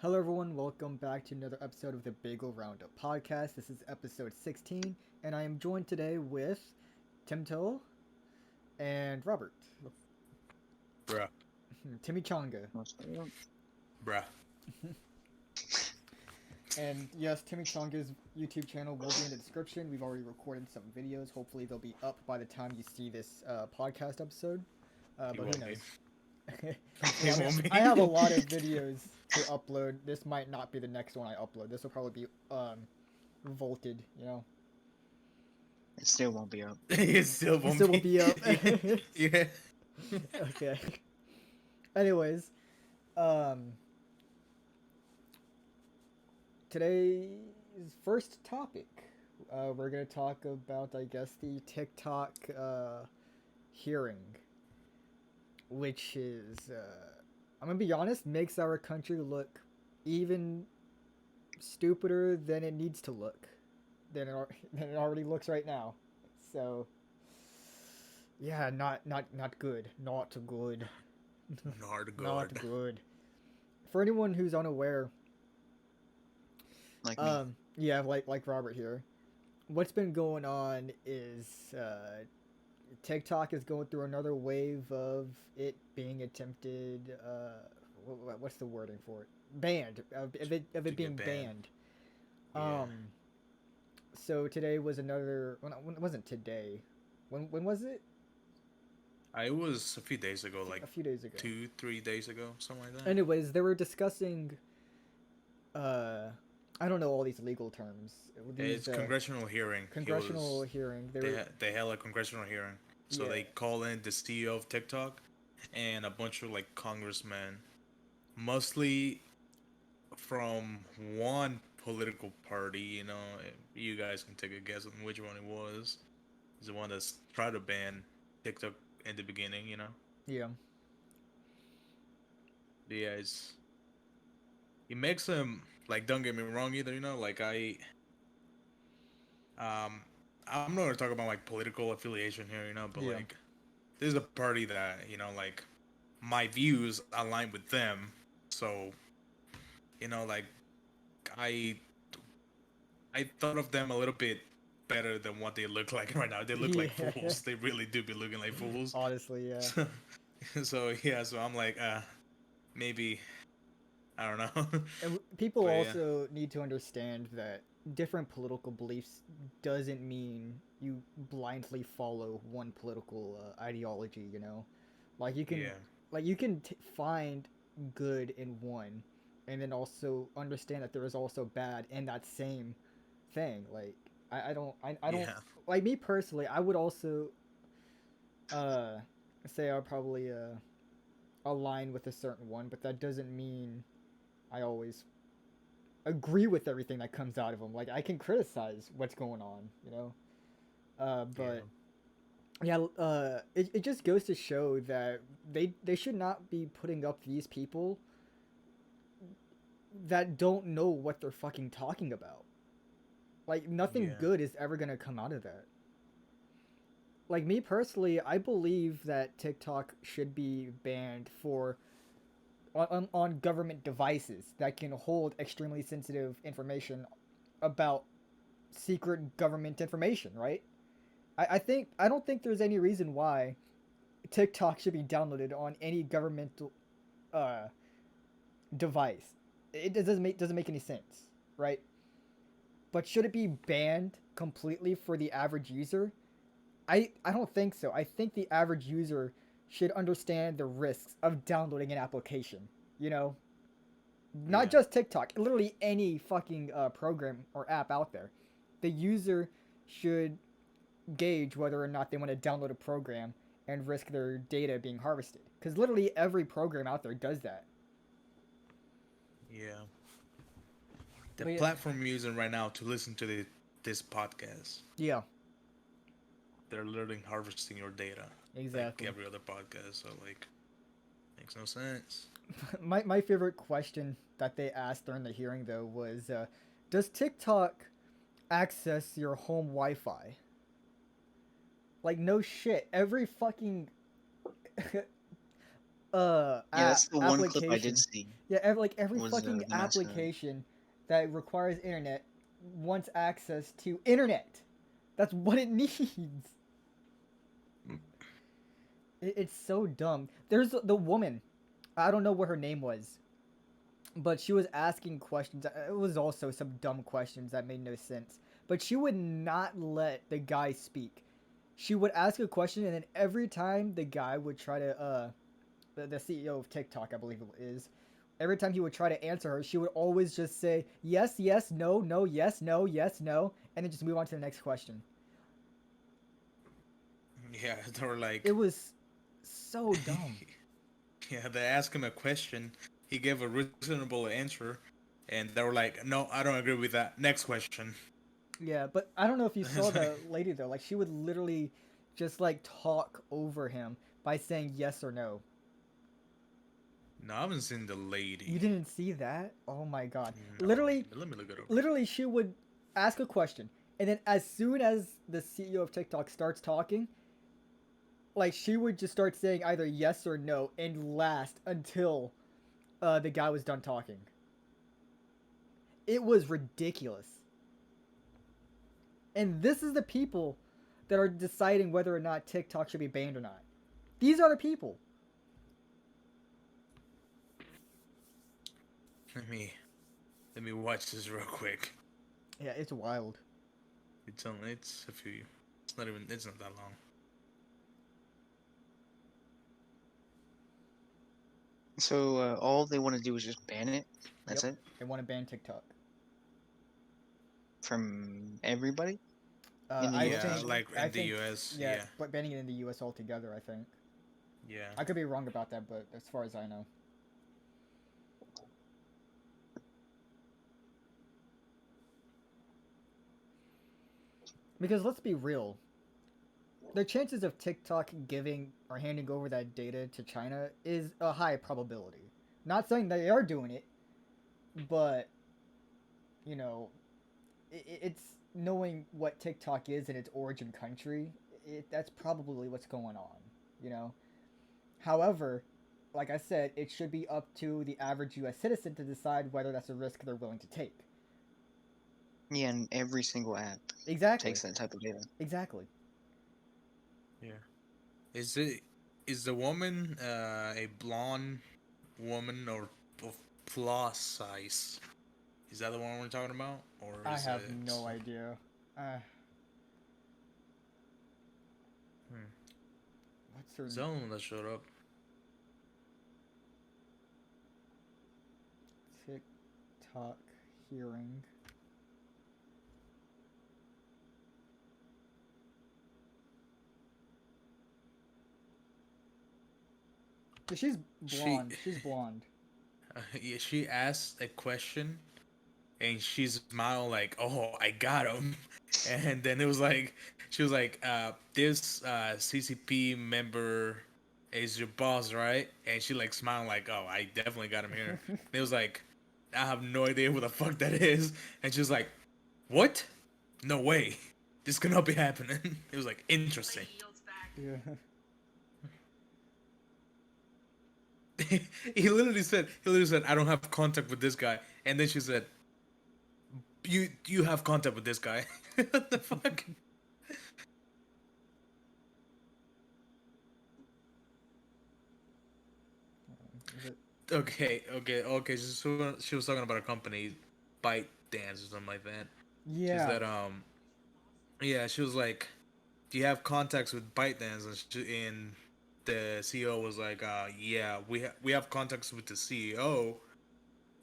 Hello, everyone. Welcome back to another episode of the Bagel Roundup podcast. This is episode 16, and I am joined today with Timto and Robert. Bruh. Timmy Changa. Bruh. And yes, Timmy Changa's YouTube channel will be in the description. We've already recorded some videos. Hopefully, they'll be up by the time you see this podcast episode. He But who won't knows? be. He won't be. I have a lot of videos to upload. This might not be the next one I upload. This will probably be vaulted, you know. It still won't be up. It still won't Still will be up. Yeah. Okay. Anyways, um, today's first topic, we're gonna talk about, I guess, the TikTok hearing, which is, I'm gonna be honest, makes our country look even stupider than it needs to look, than it already looks right now. So, yeah, not good, not good. Not good. Not good. For anyone who's unaware, Like me. yeah, like Robert here. What's been going on is TikTok is going through another wave of it being attempted. What's the wording for it? Banned of it being banned. Yeah. So today was another. Well, it wasn't today. When was it? It was a few days ago, like A few days ago. 2-3 days ago, something like that. Anyways, they were discussing. I don't know all these legal terms. It's congressional hearing. Congressional hearing. They held a congressional hearing, so Yeah. they call in the CEO of TikTok and a bunch of like congressmen, mostly from one political party. You know, you guys can take a guess on which one it was. It's the one that's tried to ban TikTok in the beginning. You know. Yeah. Yeah, it makes him like, don't get me wrong either, like I'm not gonna talk about like political affiliation here, but Yeah. like this is a party that, like my views align with them. So, like I I thought of them a little bit better than what they look like right now. They look like Yeah. fools. They really do be looking like fools. Honestly, yeah. So yeah, so I'm like, maybe I don't know. And people But, yeah. also need to understand that different political beliefs doesn't mean you blindly follow one political ideology. You know, like Yeah. you can find good in one, and then also understand that there is also bad in that same thing. Like I don't Yeah. like me personally. I would also uh say I'll probably align with a certain one, but that doesn't mean I always agree with everything that comes out of them. Like I can criticize what's going on, you know. But yeah, it just goes to show that they should not be putting up these people that don't know what they're fucking talking about. Like nothing Yeah. good is ever gonna come out of that. Like me personally, I believe that TikTok should be banned for on government devices that can hold extremely sensitive information about secret government information, right? I don't think there's any reason why TikTok should be downloaded on any governmental uh, device. It doesn't make any sense, right? But should it be banned completely for the average user? I don't think so. I think the average user should understand the risks of downloading an application. You know, not Yeah. just TikTok, literally any fucking program or app out there. The user should gauge whether or not they want to download a program and risk their data being harvested. Because literally every program out there does that. Yeah. The But yeah. platform you're using right now to listen to this podcast, Yeah, they're literally harvesting your data. exactly. Like every other podcast, so like makes no sense. My favorite question that they asked during the hearing though was, does TikTok access your home Wi-Fi? Like no shit, every fucking Yeah, that's the one clip I did application. see. Yeah, every Was fucking the mascot. application that requires internet wants access to internet. That's what it needs. It's so dumb. There's the woman. I don't know what her name was, but she was asking questions. It was also some dumb questions that made no sense. But she would not let the guy speak. She would ask a question, and then every time the guy would try to, the CEO of TikTok, I believe it is, every time he would try to answer her, she would always just say yes, yes, no, no, yes, no, yes, no, and then just move on to the next question. Yeah, they were It like, was so dumb. yeah, they asked him a question. He gave a reasonable answer, and they were like, "No, I don't agree with that. Next question." Yeah, but I don't know if you saw It's like, the lady though. Like she would literally just like talk over him by saying yes or no. no, I haven't seen the You lady. didn't see that? Oh my god. No, Literally, let me look it up. literally she would ask a question, and then as soon as the CEO of TikTok starts talking, like she would just start saying either yes or no and last until the guy was done talking. It was ridiculous. And this is the people that are deciding whether or not TikTok should be banned or not. These are the people. Let me let me watch this real quick. Yeah, it's wild. It's a few. It's not even. It's not that long. So all they want to do is just ban it. That's Yep. it They want to ban TikTok. from everybody in the I U.S. Yeah, think also. like I in the think U.S. yeah, Yeah, but banning it in the U.S. altogether. I think yeah. I could be wrong about that, but as far as I know, because let's be real, the chances of TikTok giving or handing over that data to China is a high probability. Not saying they are doing it, but you know, it's knowing what TikTok is in its origin country. That's probably what's going on. You know. However, like I said, it should be up to the average U.S. citizen to decide whether that's a risk they're willing to take. Yeah, and every single app Exactly. takes that type of data. Exactly. Yeah. Is it is the woman a blonde woman or of plus size? Is that the one we're talking about, or I is have it? no idea. Hmm. What's her Is that the one that showed up? TikTok hearing? She's She, blonde. She's blonde. yeah, she asked a question and she smiled like, "Oh, I got him," and then it was like she was like, "This CCP member is your boss, right?" And she like smiled like, "Oh, I definitely got him here." And it was like, "I have no idea who the fuck that is," and she was like, "What? No way, this cannot be happening." It was like interesting. Yeah. He literally said, "I don't have contact with this guy," and then she said, "You have contact with this guy." What the fuck? Is it? Okay. She was talking about a company, Bite Dance or something like that. She Yeah. said, yeah, she was like, "Do you have contacts with Bite Dance?" And the CEO was like, "Yeah, we have contacts with the CEO."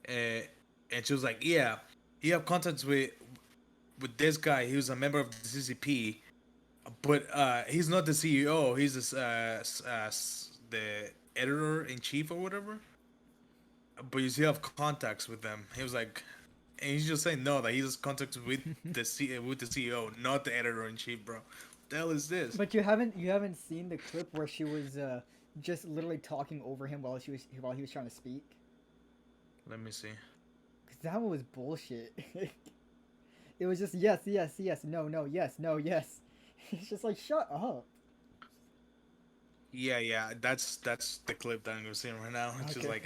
And and she was like, "Yeah, you have contacts with this guy. He was a member of the CCP, but he's not the CEO. He's this, the editor in chief or whatever." But you still have contacts with them. He was like, and he's just saying no, that he has contacts with with the CEO, not the editor in chief, bro. What the hell is this? But you haven't seen the clip where she was just literally talking over him while he was trying to speak. Let me see. Cause that one was bullshit. It was just yes, yes, yes, no, no, yes, no, yes. It's just like shut up. Yeah. That's the clip that I'm gonna see right now. It's just Okay. like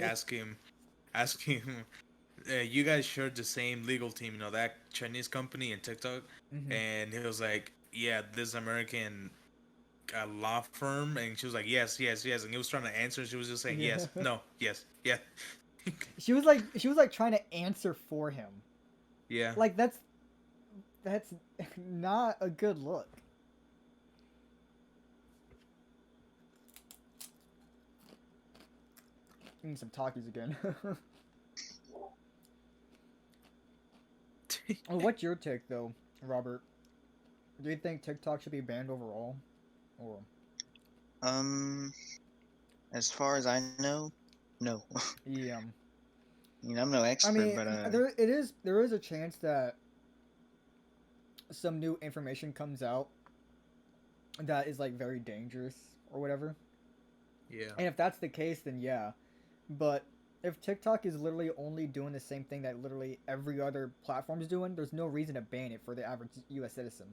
asking him, you guys shared the same legal team, that Chinese company and TikTok, Hmm. and he was like, yeah, this American law firm, and she was like, yes, yes, yes, and he was trying to answer, she was just saying Yeah. yes, no, yes, yeah, She was like trying to answer for him. yeah. Like that's not a good look. Eating some Takis again. Well, what's your take though, Robert? Do you think TikTok should be banned overall, or Um, as far as I know, no. yeah? I mean, I'm no I expert, mean, but there is a chance that some new information comes out that is like very dangerous or whatever. Yeah. And if that's the case, then yeah. But if TikTok is literally only doing the same thing that literally every other platform is doing, there's no reason to ban it for the average U.S. citizen.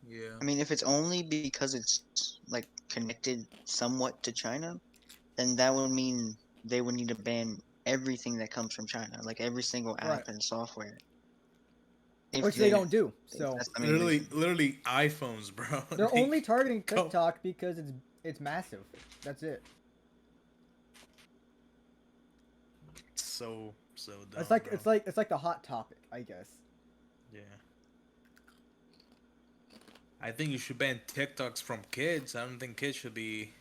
Yeah. I mean, if it's only because it's like connected somewhat to China, then that would mean they would need to ban everything that comes from China, like every single Right. app and software. If Which they they, don't do. if So that's the main Literally, reason. literally iPhones, bro. they're They only targeting go TikTok because it's massive. That's it. so dumb, It's like bro. it's like the hot topic, I guess. Yeah. I think you should ban TikToks from kids. I don't think kids should be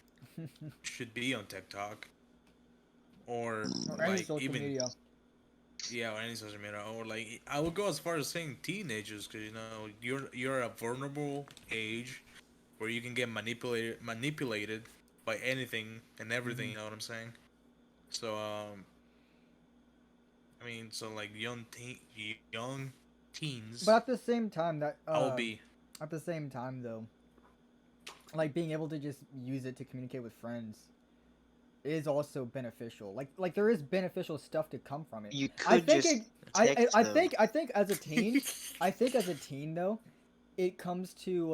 on TikTok, or Or any like social even, media. yeah, or any social media, or like I would go as far as saying teenagers, because you're a vulnerable age where you can get manipulated by anything and everything. Hmm. You know what I'm saying? So I mean, so like young But teens, at the same time, I will be. at the same time though, like being able to just use it to communicate with friends is also beneficial. Like there is beneficial stuff to come from it. You I could think just it. text though. I think as a teen, I think as a teen though, it comes to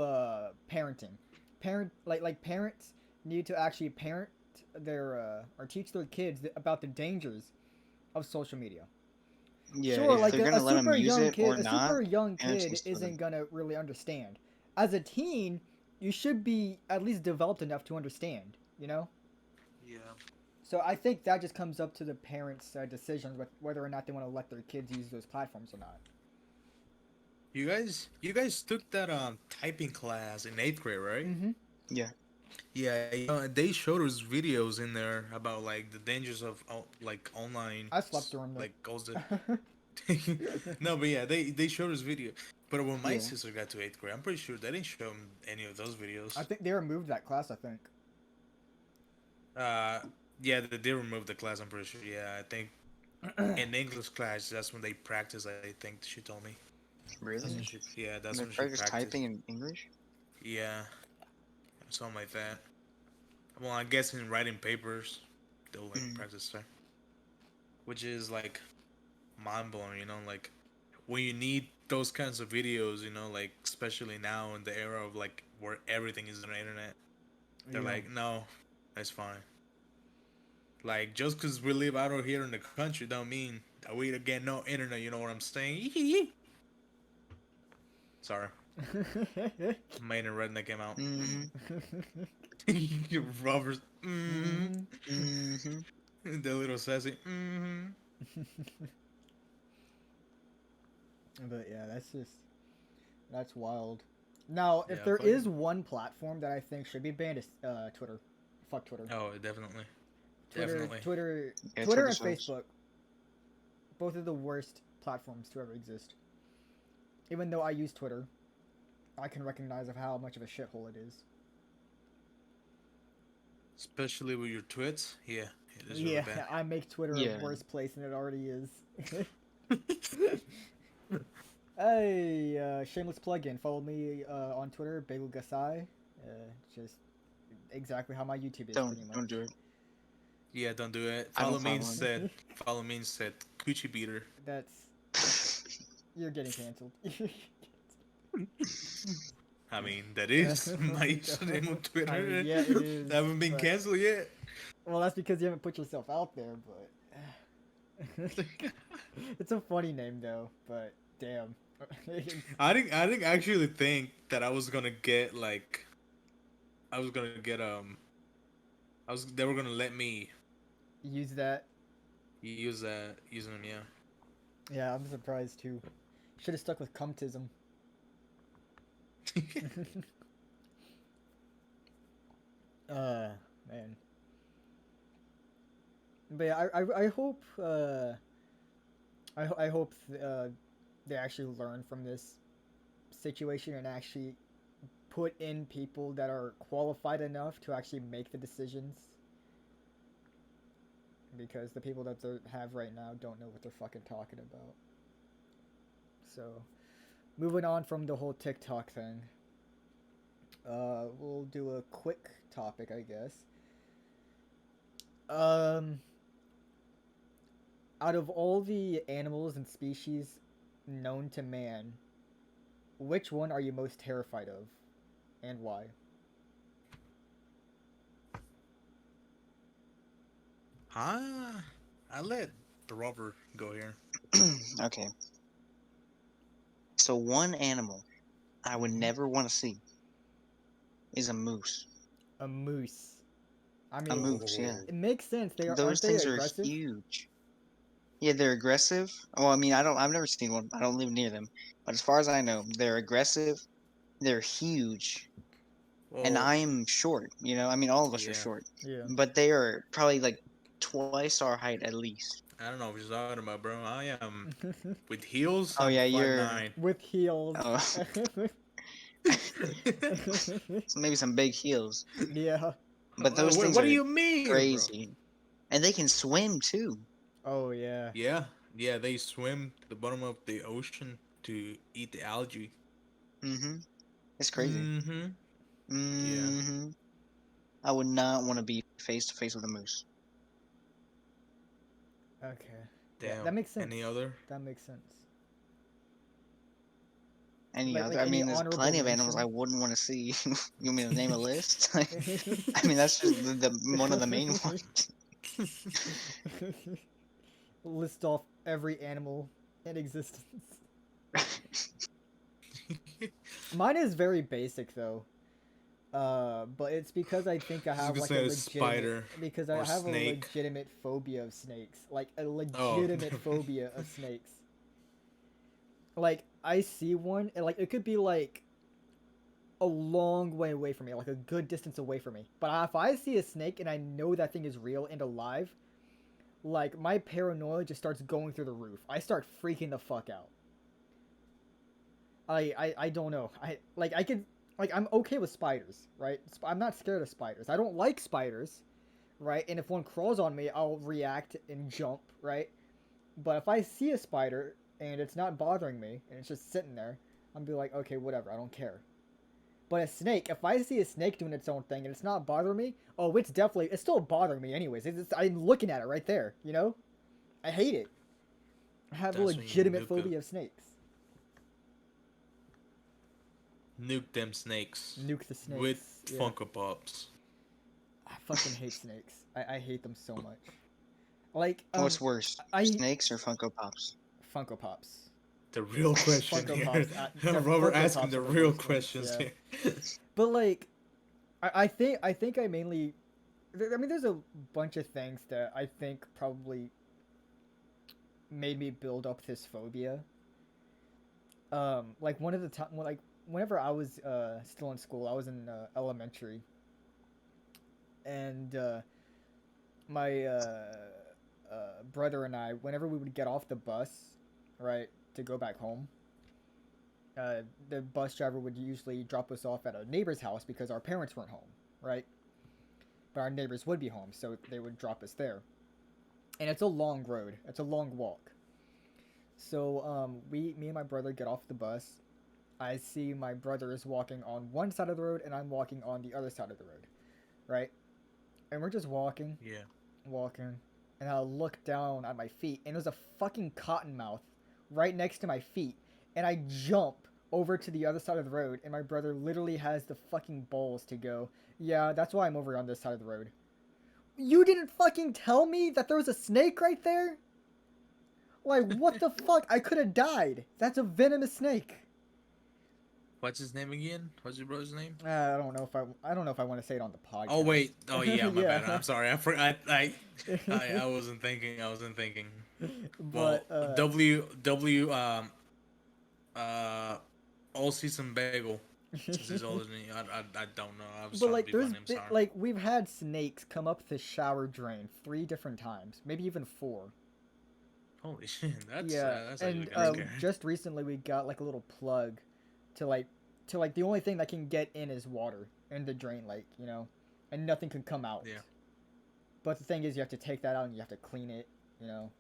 parenting. Parents need to actually parent their or teach their kids about the dangers of social media. Yeah, Sure, if like they're gonna let them use it or a not, super young parents kid needs to let them. isn't gonna really understand. As a teen, you should be at least developed enough to understand. You know. Yeah. So I think that just comes up to the parents' decisions with whether or not they want to let their kids use those platforms or not. You guys took that typing class in eighth grade, right? Mm-hmm. Yeah. Yeah, they showed us videos in there about like the dangers of like online, I slept through them like goes to. though. No, but yeah, they showed us video. But when my Yeah. sister got to eighth grade, I'm pretty sure they didn't show 'em any of those I videos. think they removed that class. I think. Uh, yeah, they did remove the class. I'm pretty sure. Yeah, I think in English class, that's when they practice. I think she told me. That's when Really? she. Yeah, that's They when she practice practiced. typing in English? Yeah, something like that. Well, I guess in writing papers, they'll like Mm. practice there, which is like mind blowing. Like when you need those kinds of videos, like especially now in the era of like where everything is on the internet, they're Yeah. like, no, that's fine. Like just because we live out here in the country, don't mean that we get no internet. You know what I'm saying? Sorry, made in redneck came out. Mhm. Robbers. Hmm. Mhm. The little sassy. But yeah, that's wild. Now, if Yeah, there is fucking. one platform that I think should be banned, it's Twitter. Fuck Twitter. Oh, definitely, Twitter, definitely. Twitter, Yeah, Twitter, Twitter and sucks. Facebook. Both of the worst platforms to ever exist. Even though I use Twitter, I can recognize of how much of a shithole it is. Especially with your twits. Yeah, it is really Yeah, bad. I make Twitter a Yeah. worse place than it already is. Hey, shameless plug-in. Follow me on Twitter, Bagel Gasai. Just exactly how my YouTube is, pretty Don't much. do it. Yeah, don't do it. I don't Follow me follow him. instead. Follow me instead. Coochie beater. That's you're getting canceled. I mean, that is my username on Twitter. I mean, yeah, it is. I haven't been but- canceled yet. Well, that's because you haven't put yourself out there, but it's a funny name though. But damn, I didn't actually think that I was gonna get like, I was gonna get they were gonna let me use that. use that username. Yeah. Yeah, I'm surprised too. Should have stuck with cumtism. Man. But yeah, I hope I hope they actually learn from this situation and actually put in people that are qualified enough to actually make the decisions. Because the people that they have right now don't know what they're fucking talking about. So, moving on from the whole TikTok thing, we'll do a quick topic, I guess. Out of all the animals and species known to man, which one are you most terrified of, and why? I let the Rover go here. Okay. So one animal I would never want to see is a moose. A moose. I A mean, moose, yeah. it makes sense. They are, Those aren't they things are aggressive? huge. Yeah, they're aggressive. Well, I mean, I've never seen one. I don't live near them. But as far as I know, they're aggressive. They're huge. And Well, I am short, you know? I mean, all of us are yeah. short. Yeah. But they are probably like twice our height at least. I don't know what you're talking about, bro. I am with heels. Oh, I'm yeah, 5'9". With heels. Oh, so maybe some big heels. Yeah. But those what, things what do are you mean, bro? crazy. And they can swim too. Oh yeah. Yeah, yeah. They swim to the bottom of the ocean to eat the algae. Mm-hmm. It's crazy. Mm-hmm. Yeah. Mm-hmm. I would not want to be face to face with a moose. Okay. Yeah, Damn. that makes sense. Any other? That makes sense. Any Like- other? like I any mean, there's honorable plenty of animals I mention? wouldn't want to see. You want me to name a list? I mean, that's just the one of the main ones. List off every animal in existence. Mine is very basic though. But it's because I think I I was have gonna like say a a legitimate spider because I or have snake. a legitimate phobia of snakes. Like a Oh. legitimate phobia of snakes. Like I see one and like it could be like a long way away from me, like a good distance away from me. But if I see a snake and I know that thing is real and alive, like my paranoia just starts going through the roof. I start freaking the fuck out. I don't know. I can like I'm okay with spiders, right? I'm not scared of spiders. I don't like spiders, right? And if one crawls on me, I'll react and jump, right? But if I see a spider and it's not bothering me and it's just sitting there, I'm be like, okay, whatever, I don't care. But a snake, if I see a snake doing its own thing and it's not bothering me, oh, it's still bothering me anyways. I'm looking at it right there, you know? I hate it. I have a That's when you legitimate nuke phobia of snakes. Nuke them snakes. Nuke the snakes. With yeah. Funko Pops. I fucking hate snakes. I hate them so much. Like, What's worse, I- snakes or Funko Pops? Funko Pops. The real question Funko here. Pops, Robert Funko asking Pops the are the real worst ones, questions yeah. here. But like, I think I mainly, I mean, there's a bunch of things that I think probably made me build up this phobia. Like one of the time, like whenever I was still in school, I was in elementary, and my brother and I, whenever we would get off the bus, right, to go back home, the bus driver would usually drop us off at a neighbor's house because our parents weren't home, right? But our neighbors would be home, so they would drop us there. And it's a long road. It's a long walk. So me and my brother get off the bus. I see my brother is walking on one side of the road, and I'm walking on the other side of the road, right? And we're just walking, and I look down at my feet, and there's a fucking cottonmouth right next to my feet, and I jump over to the other side of the road, and my brother literally has the fucking balls to go, yeah, that's why I'm over on this side of the road. You didn't fucking tell me that there was a snake right there? Like, what the fuck? I could have died. That's a venomous snake. What's his name again? What's your brother's name? I don't know if I want to say it on the podcast. Oh wait. Oh yeah, my Yeah. bad. I'm sorry. I forgot. I wasn't thinking. I wasn't thinking. Well, But W uh all season bagel. Since his older than me, I don't know. I was but trying to like be there's funny. I'm sorry. like we've had snakes come up the shower drain 3 different times, maybe even 4. Holy shit, Yeah, that's actually and kind of scary. just recently we got like a little plug to like the only thing that can get in is water in the drain, like, you know, and nothing can come out. Yeah. But the thing is, you have to take that out and you have to clean it, you know.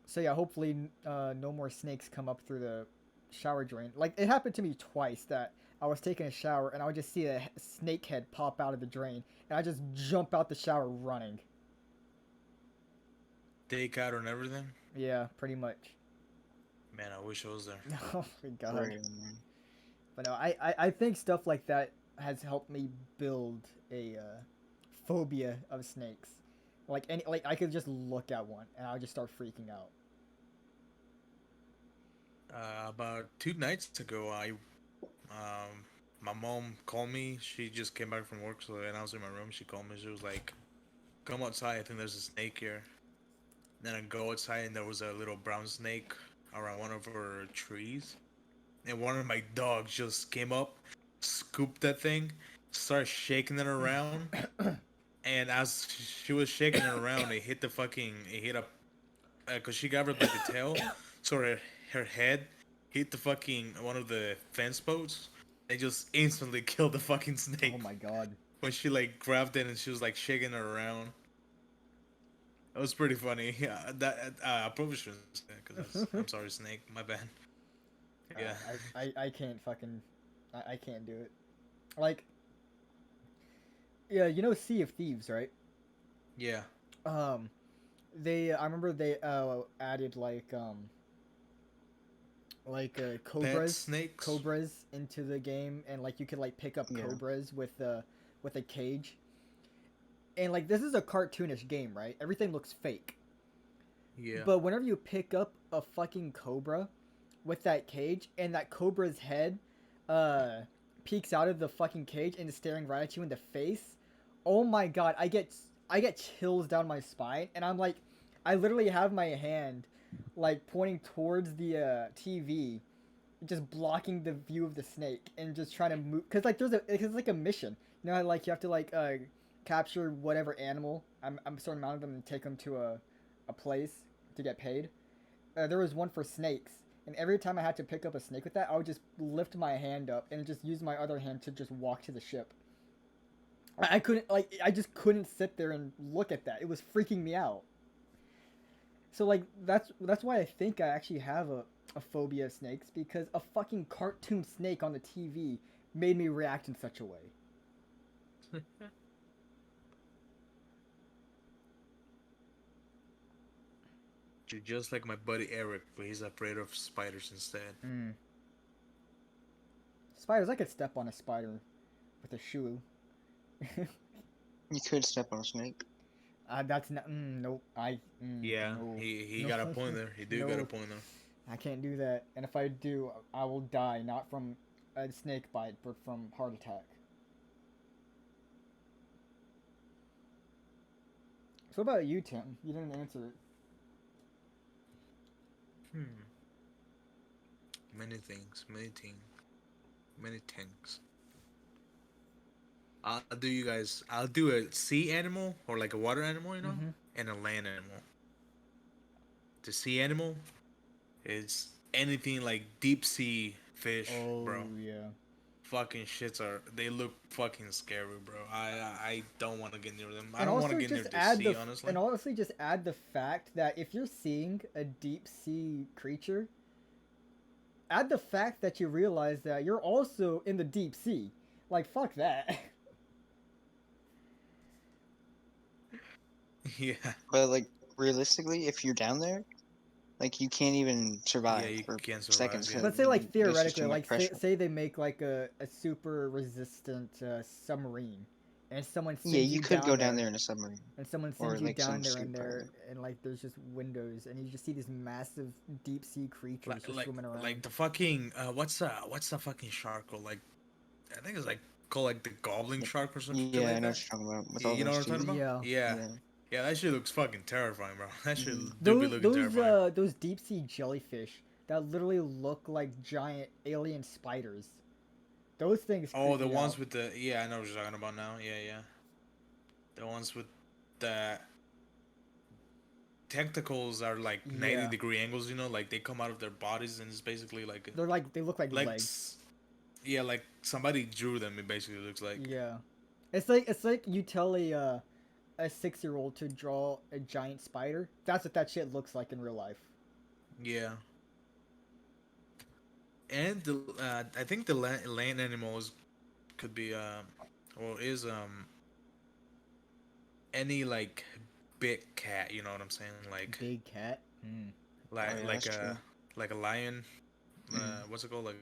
So yeah, hopefully no more snakes come up through the shower drain. Like, it happened to me twice that I was taking a shower and I would just see a snake head pop out of the drain and I just jump out the shower running. Take out and everything. Yeah, pretty much. Man, I wish I was there. Oh my god. Right, man. But no, I think stuff like that has helped me build a phobia of snakes. Like I could just look at one and I would just start freaking out. About 2 nights ago, my mom called me. She just came back from work, and I was in my room. She called me. She was like, "Come outside. I think there's a snake here." Then I go outside, and there was a little brown snake around one of our trees. And one of my dogs just came up, scooped that thing, started shaking it around. And as she was shaking it around, it hit up, cause she got her by the tail, so her head hit the fucking one of the fence posts. They just instantly killed the fucking snake. Oh my god. When she like grabbed it and she was like shaking it around. It was pretty funny. Yeah, that I probably shouldn't say that because I'm sorry, snake. My bad. Yeah. I can't fucking I can't do it. Like, yeah, you know Sea of Thieves, right? Yeah. I remember they added Pet snakes. cobras into the game, and like you could like pick up Yeah. cobras with a cage. And like this is a cartoonish game, right? Everything looks fake. Yeah. But whenever you pick up a fucking cobra with that cage and that cobra's head peeks out of the fucking cage and is staring right at you in the face, oh my god, I get chills down my spine, and I'm like, I literally have my hand like pointing towards the TV, just blocking the view of the snake and just trying to move, cuz like it's like a mission. You know how like you have to like capture whatever animal. I'm certain amount of them and take them to a place to get paid. There was one for snakes, and every time I had to pick up a snake with that, I would just lift my hand up and just use my other hand to just walk to the ship. I couldn't, like, I just couldn't sit there and look at that. It was freaking me out. So like that's why I think I actually have a phobia of snakes, because a fucking cartoon snake on the TV made me react in such a way. You're just like my buddy Eric, but he's afraid of spiders instead. Spiders, I could step on a spider with a shoe. You could step on a snake. That's not. Nope. Yeah, No. he No. got a point there. He do got No. a point there. I can't do that. And if I do, I will die, not from a snake bite, but from heart attack. So what about you, Tim? You didn't answer it. Many things, many things. I'll do you guys. I'll do a sea animal or like a water animal, you know, Mhm. and a land animal. The sea animal is anything like deep sea fish, Oh bro. yeah. Fucking shits they look fucking scary, bro. I don't want to get near them. I And don't want also to get near just the add sea, honestly. and honestly just add the fact that if you're seeing a deep sea creature, add the fact that you realize that you're also in the deep sea. Like, fuck that. Yeah. But like realistically, if you're down there, Like you can't even survive Yeah, you for can't survive. seconds. Yeah. 'Cause Let's say like there's just theoretically, too much like say, pressure. say they make like a super resistant submarine, and someone Yeah, sends you you could go down down there, there in a submarine and someone or sends you like down some there, super. and like there's just windows, and you just see these massive deep sea creatures Like just like swimming like around. the fucking what's the fucking shark called? Like I think it's like called like the goblin shark or some shit Yeah, I like know what that. you're talking about with all You know those what I'm talking teeth. about? Yeah. Yeah. Yeah. Yeah, that shit looks fucking terrifying, bro. That shit Hmm. do be Those looking those terrifying. uh those deep sea jellyfish that literally look like giant alien spiders. Those things Oh, creep the me out. ones with the yeah, I know what you're talking about now. Yeah, yeah. The ones with the tentacles are like Yeah, 90-degree angles, you know, like they come out of their bodies and it's basically like they look like like legs. yeah, like somebody drew them. It basically looks like Yeah, it's like you tell a 6-year-old to draw a giant spider. That's what that shit looks like in real life. yeah. And I think the land animals could be or is any like big cat. You know what I'm saying? Big cat. Hmm. Oh yeah, that's true. Like a lion. Hmm. What's it called? Like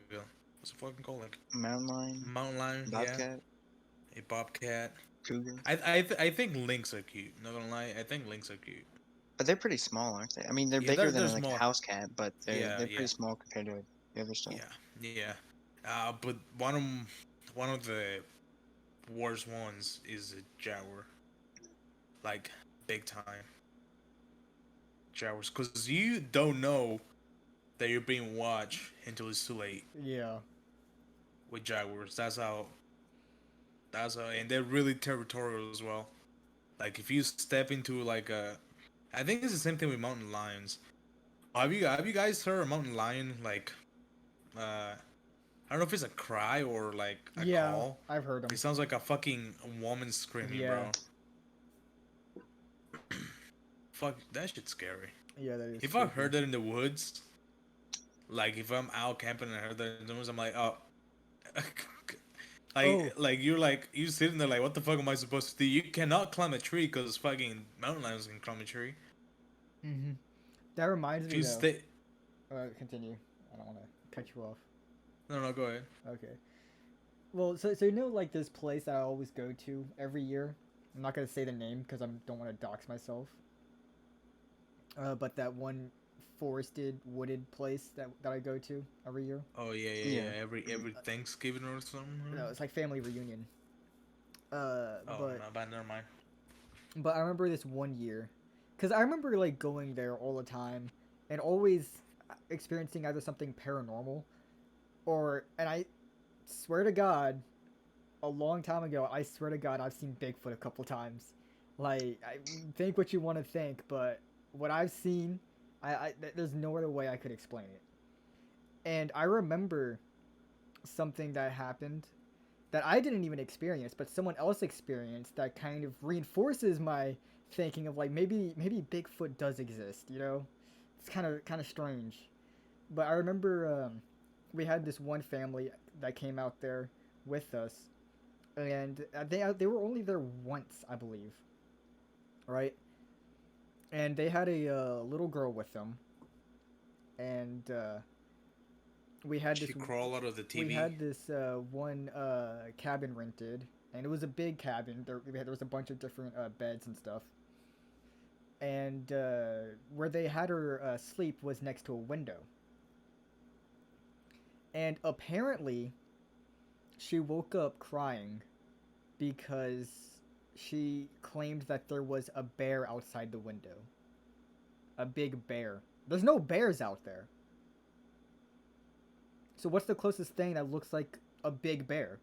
what's it fucking called? Like Mountain lion, mountain lion. Yeah, bobcat, a bobcat. cougar. I think lynx are cute. Not gonna lie, I think lynx are cute. But they're pretty small, aren't they? I mean, they're Yeah, bigger than they're like a small. house cat, but Yeah, they're yeah, pretty small compared to the other stuff. yeah. But one of the worst ones is a jaguar. Like big time jaguars, because you don't know that you're being watched until it's too late Yeah. with jaguars. That's how, and they're really territorial as well. Like if you step into like a, I think it's the same thing with mountain lions. Have you guys heard a mountain lion like I don't know if it's a cry or like a Yeah, call. I've heard them. It sounds like a fucking woman screaming, Yeah. bro. Fuck, that shit's scary. Yeah, that is If I creepy. heard that in the woods, like if I'm out camping and I heard that in the woods, I'm like, oh, Oh, like you're like you sitting there like, what the fuck am I supposed to do? You cannot climb a tree because fucking mountain lions can climb a tree. mm-hmm. That reminds If me you though. stay, Continue. I don't want to cut you off. no, go ahead. Okay. Well, so you know like this place that I always go to every year. I'm not gonna say the name because I don't want to dox myself. But that one forested, wooded place that I go to every year. Oh yeah, Yeah. Every Thanksgiving or something. No, it's like family reunion. Oh, not bad. Never mind. But I remember this one year, because I remember like going there all the time, and always experiencing either something paranormal, and I swear to God, a long time ago, I swear to God, I've seen Bigfoot a couple times. Like, I think what you want to think, but what I've seen, there's no other way I could explain it. And I remember something that happened that I didn't even experience, but someone else experienced that kind of reinforces my thinking of like maybe Bigfoot does exist. You know, it's kind of strange. But I remember we had this one family that came out there with us, and they were only there once, I believe. Right, and they had a little girl with them, and we had She this crawl out of the we TV. had this one cabin rented, and it was a big cabin. There was a bunch of different beds and stuff. And where they had her sleep was next to a window. And apparently, she woke up crying because she claimed that there was a bear outside the window. A big bear. There's no bears out there. So what's the closest thing that looks like a big bear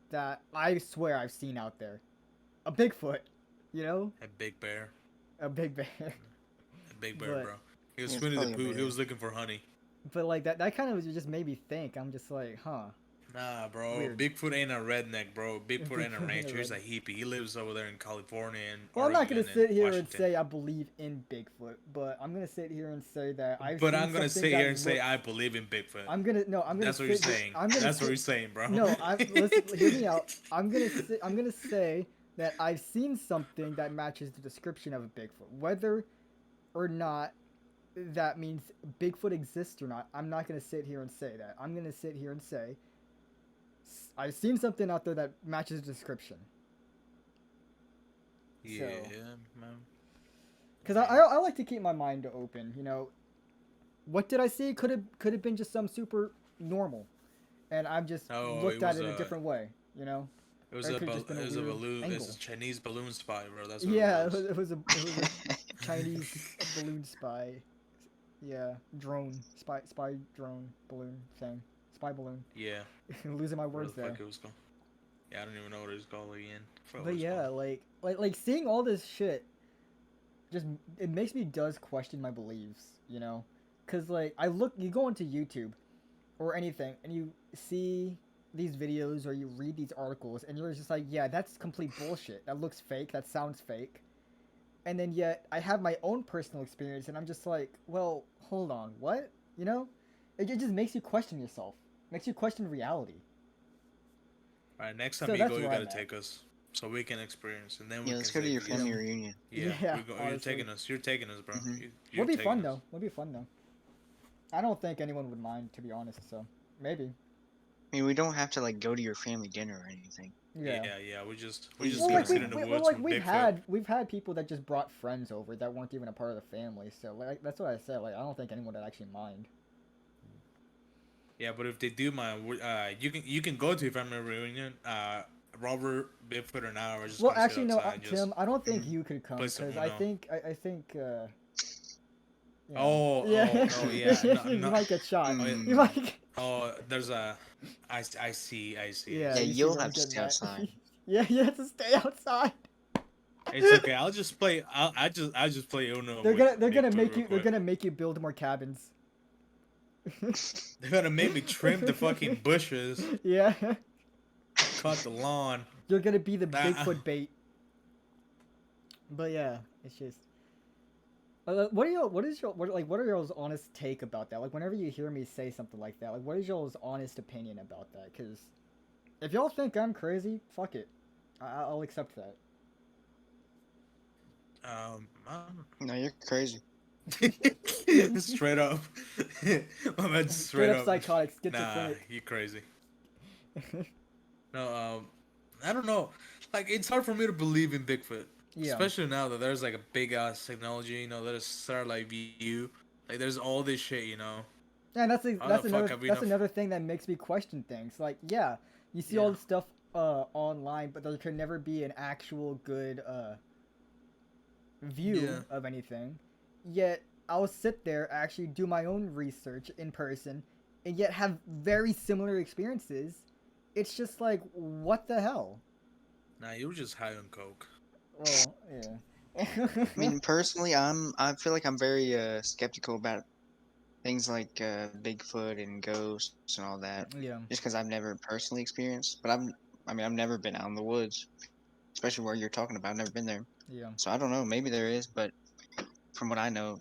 that I swear I've seen out there? A Bigfoot, you know? A big bear. A big bear. A big bear, But bro. He was Yeah, it's Winnie the probably a Pooh. He bear. was looking for honey. but like that kind of just made me think. I'm just like, huh. Nah, bro. Weird. Bigfoot ain't a redneck, bro. Bigfoot ain't a Bigfoot ain't a rancher. He's a redneck. hippie. He lives over there in California and Well, I'm not Oregon gonna and sit here and Washington. say I believe in Bigfoot, but I'm gonna sit here and say that I've But seen I'm gonna something sit here that and say looks- I believe in Bigfoot. I'm gonna no. I'm gonna. That's what you're sit here- saying. I'm gonna. That's what sit- you're saying, bro. No, listen. Hear me out. I'm gonna say that I've seen something that matches the description of a Bigfoot, whether or not that means Bigfoot exists or not, I'm not gonna sit here and say that. I'm gonna sit here and say I've seen something out there that matches the description. Yeah, So, man. because Man. I like to keep my mind open. What did I see? Could have been just some super normal, and I've just No, looked at it a different way. You know, or it could have just been a it was a weird balloon. It's a angle. Chinese balloon spy, bro. That's what it Yeah, was. it was a Chinese balloon spy. Yeah, drone spy drone balloon thing, spy balloon. Yeah, Losing my where words the there. fuck it was called? Yeah, I don't even know what it was called again. Forgot what But it's yeah, called. like seeing all this shit, just it makes me does question my beliefs. Cause like you go into YouTube or anything, and you see these videos or you read these articles, and you're just like, yeah, that's complete bullshit. That looks fake. That sounds fake. And then yet I have my own personal experience, and I'm just like, well, hold on, what? You know, it just makes you question yourself, makes you question reality. All right, next time So you that's go, you where gotta I'm at. take us so we can experience, and then we Yeah, can let's go to say if your you guys. family Yeah, reunion. Yeah, yeah, we go. You're honestly, taking us. You're taking us, bro. Hmm. You're would be taking fun us. though. Would be fun though. I don't think anyone would mind, to be honest. So maybe. I mean, we don't have to like go to your family dinner or anything. Yeah. Yeah, yeah. We We just just Well, go gonna like sit hang in out. the well, woods like with Bigfoot. we've had people that just brought friends over that weren't even a part of the family. So like that's what I said. Like I don't think anyone would actually mind. Yeah, but if they do mind, you can go to your family reunion. Robert, Bigfoot, and I are just Well, gonna sit actually, no, outside and just Tim. I don't think Mhm. you could play come some because Uno. I think Oh, yeah, oh yeah. No, you no. might get shot. Oh, yeah. You Mm. might. Oh, there's a. I see. I Yeah, Yeah, see. you see you'll where I'm have to getting stay at. outside. Yeah, you have to stay outside. It's okay. I'll just play. I just play Uno with They're gonna Bigfoot make real you they're quick. gonna make you build more cabins. They're gonna make me trim the fucking bushes, Yeah, cut the lawn. you're gonna be the That Bigfoot bait. But yeah, it's just. What are y'all's honest take about that? Like, whenever you hear me say something like that, like, what is y'all's honest opinion about that? Because if y'all think I'm crazy, fuck it, I'll accept that. um, No, you're crazy. straight up. My man, Straight straight up up. psychotic, Nah, schizophrenic. you crazy. No, I don't know. Like, it's hard for me to believe in Bigfoot, Yeah, especially now that there's like a big ass technology. There's satellite view. Like, there's all this shit. and How the fuck have we that's enough? another thing that makes me question things. Like, yeah, you see all Yeah. this stuff online, but there could never be an actual good Yeah. view of anything. Yet I'll sit there, actually do my own research in person, and yet have very similar experiences. It's just like, what the hell? Nah, you were just high on coke. Well, yeah. I mean, personally, I feel like I'm very skeptical about things like Bigfoot and ghosts and all that, Yeah, just because I've never personally experienced. But I mean, I've never been out in the woods, especially where you're talking about. I've never been there, yeah. so I don't know. Maybe there is, but from what I know,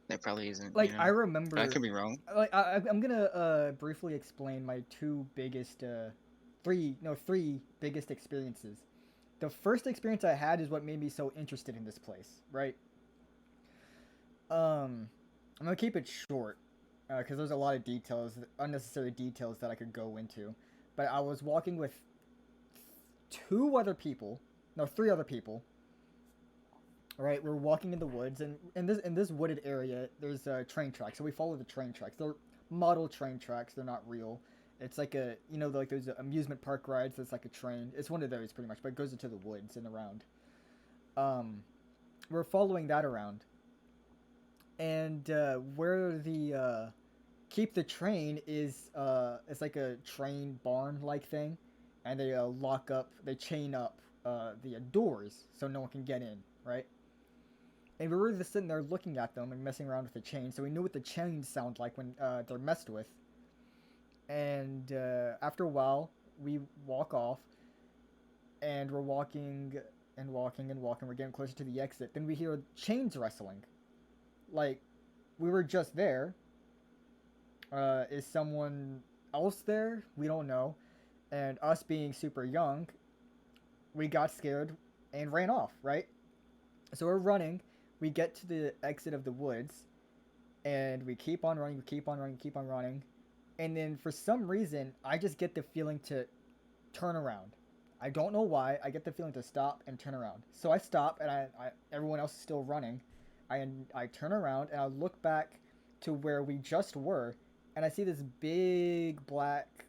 there probably isn't. Like I But I remember, could be wrong. like I'm gonna briefly explain my two biggest, three biggest experiences. The first experience I had is what made me so interested in this place, right? I'm gonna keep it short, because there's a lot of details, unnecessary details that I could go into. But I was walking with three other people. Right, we're walking in the woods, and in this wooded area, there's train tracks. So we follow the train tracks. They're model train tracks. They're not real. It's like like those amusement park rides. That's like a train. It's one of those pretty much, but it goes into the woods and around. We're following that around, and where the keep the train is it's like a train barn like thing, and they they chain up the doors so no one can get in, right? And we were just sitting there looking at them and messing around with the chain, so we knew what the chains sound like when they're messed with. And after a while, we walk off, and we're walking and walking and walking. We're getting closer to the exit. Then we hear chains wrestling. Like, we were just there. Is someone else there? We don't know. And us being super young, we got scared and ran off, right? So we're running. We get to the exit of the woods, And we keep on running, we keep on running, keep on running. And then for some reason, I just get the feeling to turn around. I don't know why. I get the feeling to stop and turn around. So I stop, and everyone else is still running. I turn around and I look back to where we just were, and I see this big black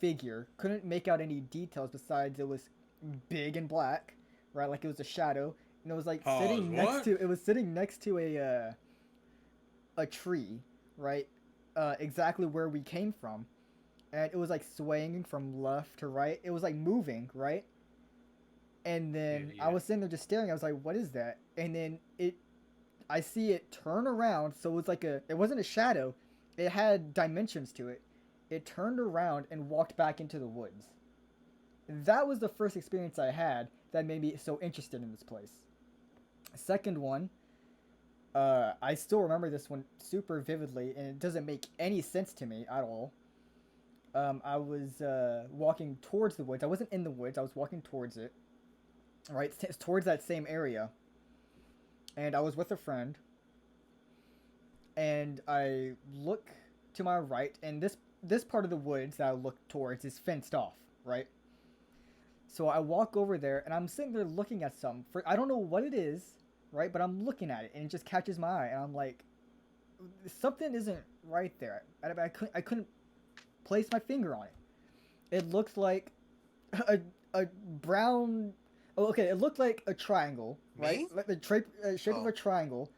figure. Couldn't make out any details besides it was big and black, right? Like it was a shadow, and it was like Pause. sitting next What? to. It was sitting next to a tree, right? Exactly where we came from, and it was like swaying from left to right. It was like moving, right? And Yeah, then I yeah. was sitting there just staring. I was like, "What is that?" And then I see it turn around. So it was like it wasn't a shadow. It had dimensions to it. It turned around and walked back into the woods. That was the first experience I had that made me so interested in this place. Second one, I still remember this one super vividly, and it doesn't make any sense to me at all. I was walking towards the woods. I wasn't in the woods. I was walking towards it, right, towards that same area. And I was with a friend, and I look to my right, and this part of the woods that I look towards is fenced off, right? So I walk over there, and I'm sitting there looking at something. I don't know what it is, right? But I'm looking at it, and it just catches my eye, and I'm like, something isn't right there. I couldn't place my finger on it. It looks like a brown. Oh, okay, it looked like a triangle, right? Me? Like the shape of Oh. a triangle,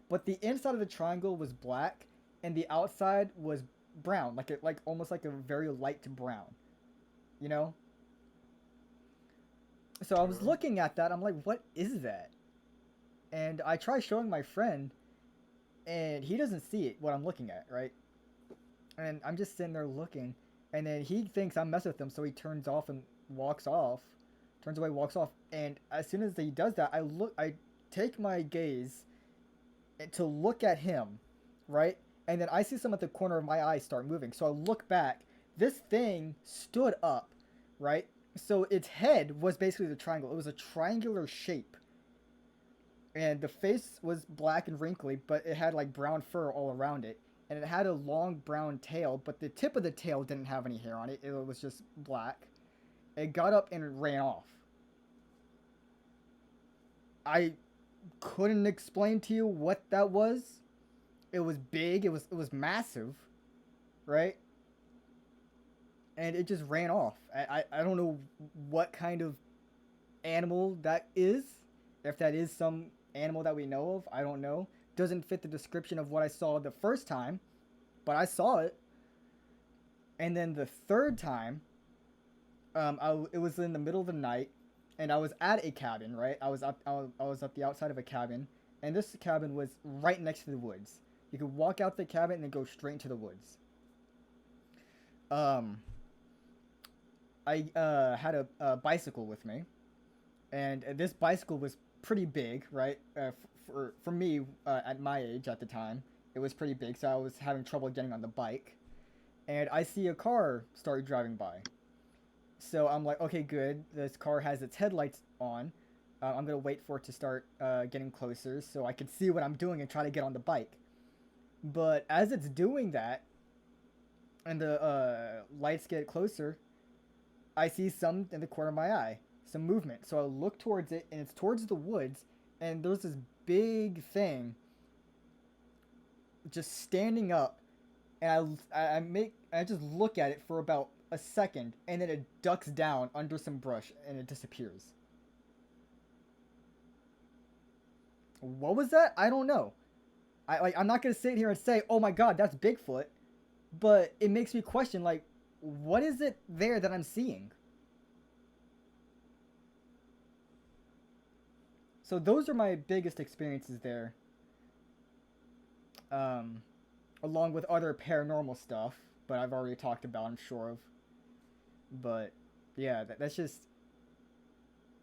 but the inside of the triangle was black, and the outside was brown, like almost like a very light brown, you know. So I was Sure. looking at that. I'm like, what is that? And I try showing my friend, and he doesn't see it. What I'm looking at, right? And I'm just sitting there looking, and then he thinks I'm messing with him, so he turns off and walks off, turns away, walks off. And as soon as he does that, I take my gaze to look at him, right? And then I see some at the corner of my eye start moving. So I look back. This thing stood up, right? So its head was basically the triangle. It was a triangular shape. And the face was black and wrinkly, but it had like brown fur all around it. And it had a long brown tail, but the tip of the tail didn't have any hair on it. It was just black. It got up and ran off. I couldn't explain to you what that was. It was big. It was massive, right? And it just ran off. I don't know what kind of animal that is. If that is some animal that we know of, I don't know. Doesn't fit the description of what I saw the first time, but I saw it. And then the third time, it was in the middle of the night, and I was at a cabin. Right, I was at the outside of a cabin, and this cabin was right next to the woods. You could walk out the cabin and then go straight into the woods. Um, I had a bicycle with me, and this bicycle was pretty big, right? For me, at my age at the time, it was pretty big, so I was having trouble getting on the bike. And I see a car start driving by. So I'm like, okay, good. This car has its headlights on. I'm gonna wait for it to start getting closer so I can see what I'm doing and try to get on the bike. But as it's doing that, and the lights get closer, I see some in the corner of my eye, some movement. So I look towards it, and it's towards the woods, and there's this big thing just standing up, and I just look at it for about a second, and then it ducks down under some brush, and it disappears. What was that? I don't know. I'm not gonna sit here and say, oh my god, that's Bigfoot, but it makes me question, like, what is it there that I'm seeing? So those are my biggest experiences there. Um, Along with other paranormal stuff, but I've already talked about, I'm sure of. But yeah, that's just.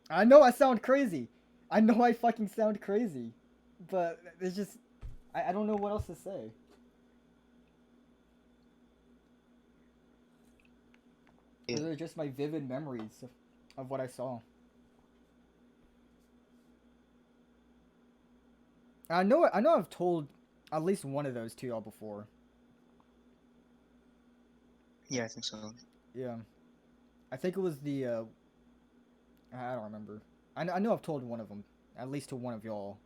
I know I sound crazy. I know I fucking sound crazy, but it's just. I don't know what else to say. Yeah. Those are just my vivid memories of what I saw. I know I've told at least one of those to y'all before. Yeah, I think so. Yeah, I think it was the. I don't remember. I know I've told one of them, at least to one of y'all.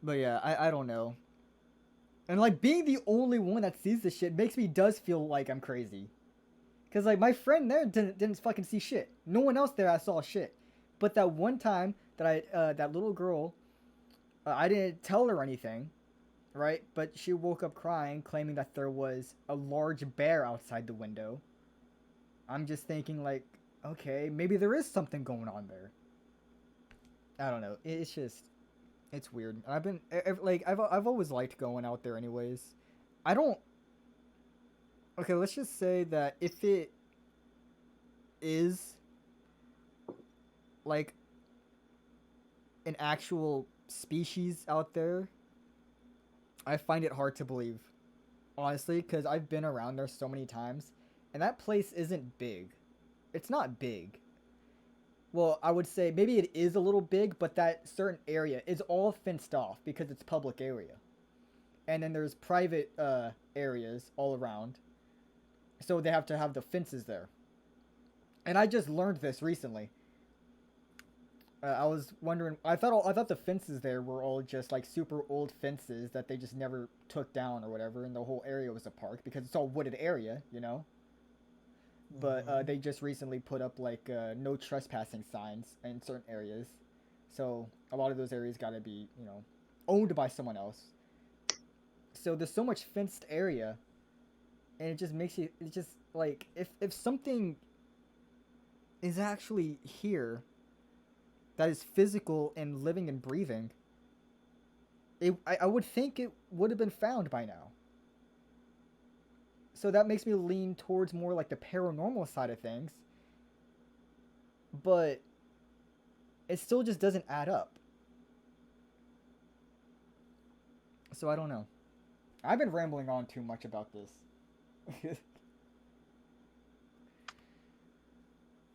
But yeah, I don't know. And like being the only one that sees this shit makes me does feel like I'm crazy. Cause like my friend there didn't fucking see shit. No one else there I saw shit. But that one time that that little girl, I didn't tell her anything, right? But she woke up crying, claiming that there was a large bear outside the window. I'm just thinking like, okay, maybe there is something going on there. I don't know. It's just, it's weird. I've been like I've always liked going out there anyways. I don't. Okay, let's just say that if it is like an actual species out there, I find it hard to believe, honestly, because I've been around there so many times, and that place isn't big. It's not big. Well, I would say maybe it is a little big, but that certain area is all fenced off because it's public area, and then there's private areas all around, so they have to have the fences there. And I just learned this recently. I was wondering. I thought the fences there were all just like super old fences that they just never took down or whatever, and the whole area was a park because it's all wooded area, you know. But they just recently put up like no trespassing signs in certain areas, so a lot of those areas got to be owned by someone else. So there's so much fenced area, and it just makes you. It just like if something is actually here that is physical and living and breathing, I would think it would have been found by now. So that makes me lean towards more like the paranormal side of things. But it still just doesn't add up. So I don't know. I've been rambling on too much about this.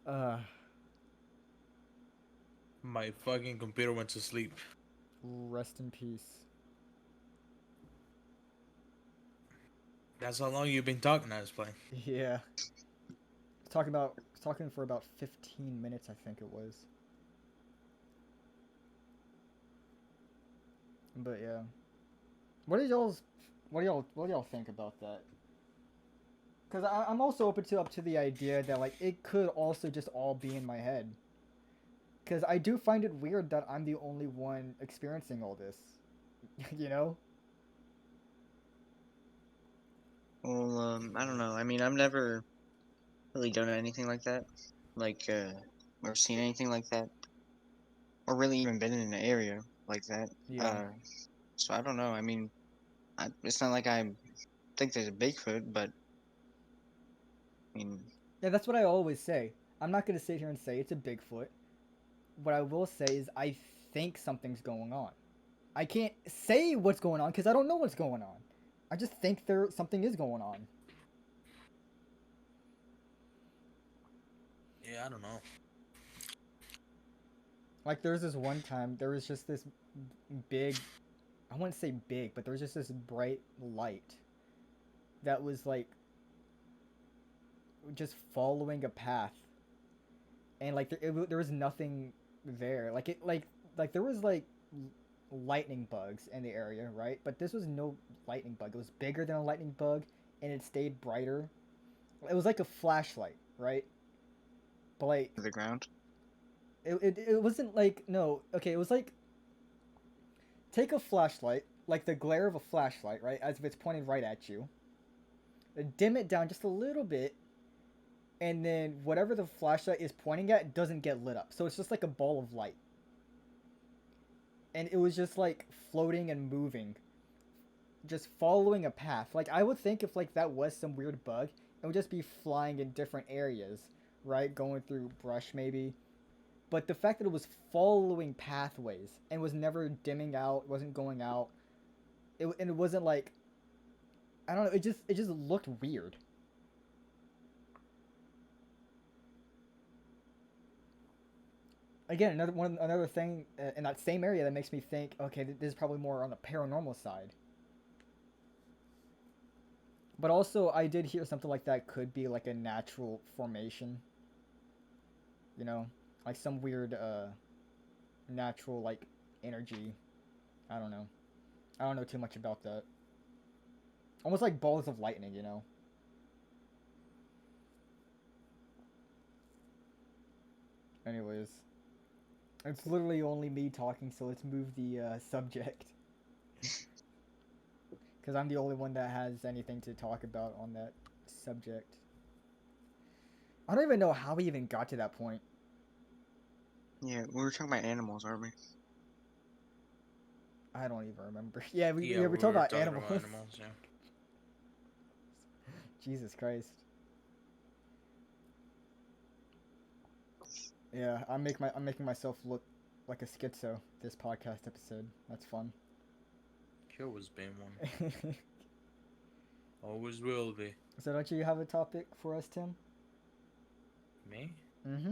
uh, My fucking computer went to sleep. Rest in peace. That's how long you've been talking, I was playing. Yeah. Talking for about 15 minutes, I think it was. But yeah. What do y'all think about that? Cuz I'm also open to up to the idea that like it could also just all be in my head. Cuz I do find it weird that I'm the only one experiencing all this. You know? Well, I don't know. I mean, I've never really done anything like that, like or seen anything like that, or really even been in an area like that. Yeah. So I don't know. I mean, it's not like I think there's a Bigfoot, but I mean, Yeah, that's what I always say. I'm not going to sit here and say it's a Bigfoot. What I will say is I think something's going on. I can't say what's going on because I don't know what's going on. I just think something is going on. Yeah, I don't know. Like there's this one time there was just this big, I wouldn't say big, but there was just this bright light that was like just following a path, and like there was nothing there. Like there was like lightning bugs in the area, right? But this was no lightning bug. It was bigger than a lightning bug, and it stayed brighter. It was like a flashlight, right? But like the ground. it wasn't like no. Okay, it was like take a flashlight, like the glare of a flashlight, right? As if it's pointing right at you. Dim it down just a little bit, and then whatever the flashlight is pointing at doesn't get lit up. So it's just like a ball of light. And it was just like floating and moving, just following a path. Like I would think if like that was some weird bug, it would just be flying in different areas, right? Going through brush maybe. But the fact that it was following pathways and was never dimming out, wasn't going out, and it wasn't like I don't know. It just looked weird. again, another thing in that same area that makes me think, okay, this is probably more on the paranormal side. But also, I did hear something like that could be like a natural formation. You know, like some weird natural like energy. I don't know. I don't know too much about that. Almost like balls of lightning, you know. Anyways, it's literally only me talking, so let's move the subject. Because I'm the only one that has anything to talk about on that subject. I don't even know how we even got to that point. Yeah, we were talking about animals, aren't we? I don't even remember. Yeah, Yeah, we're we talking were about talking animals. about animals. Yeah. Jesus Christ. Yeah, I'm making myself look like a schizo this podcast episode. That's fun. You always been one. Always will be. So don't you have a topic for us, Tim? Me? Mm-hmm.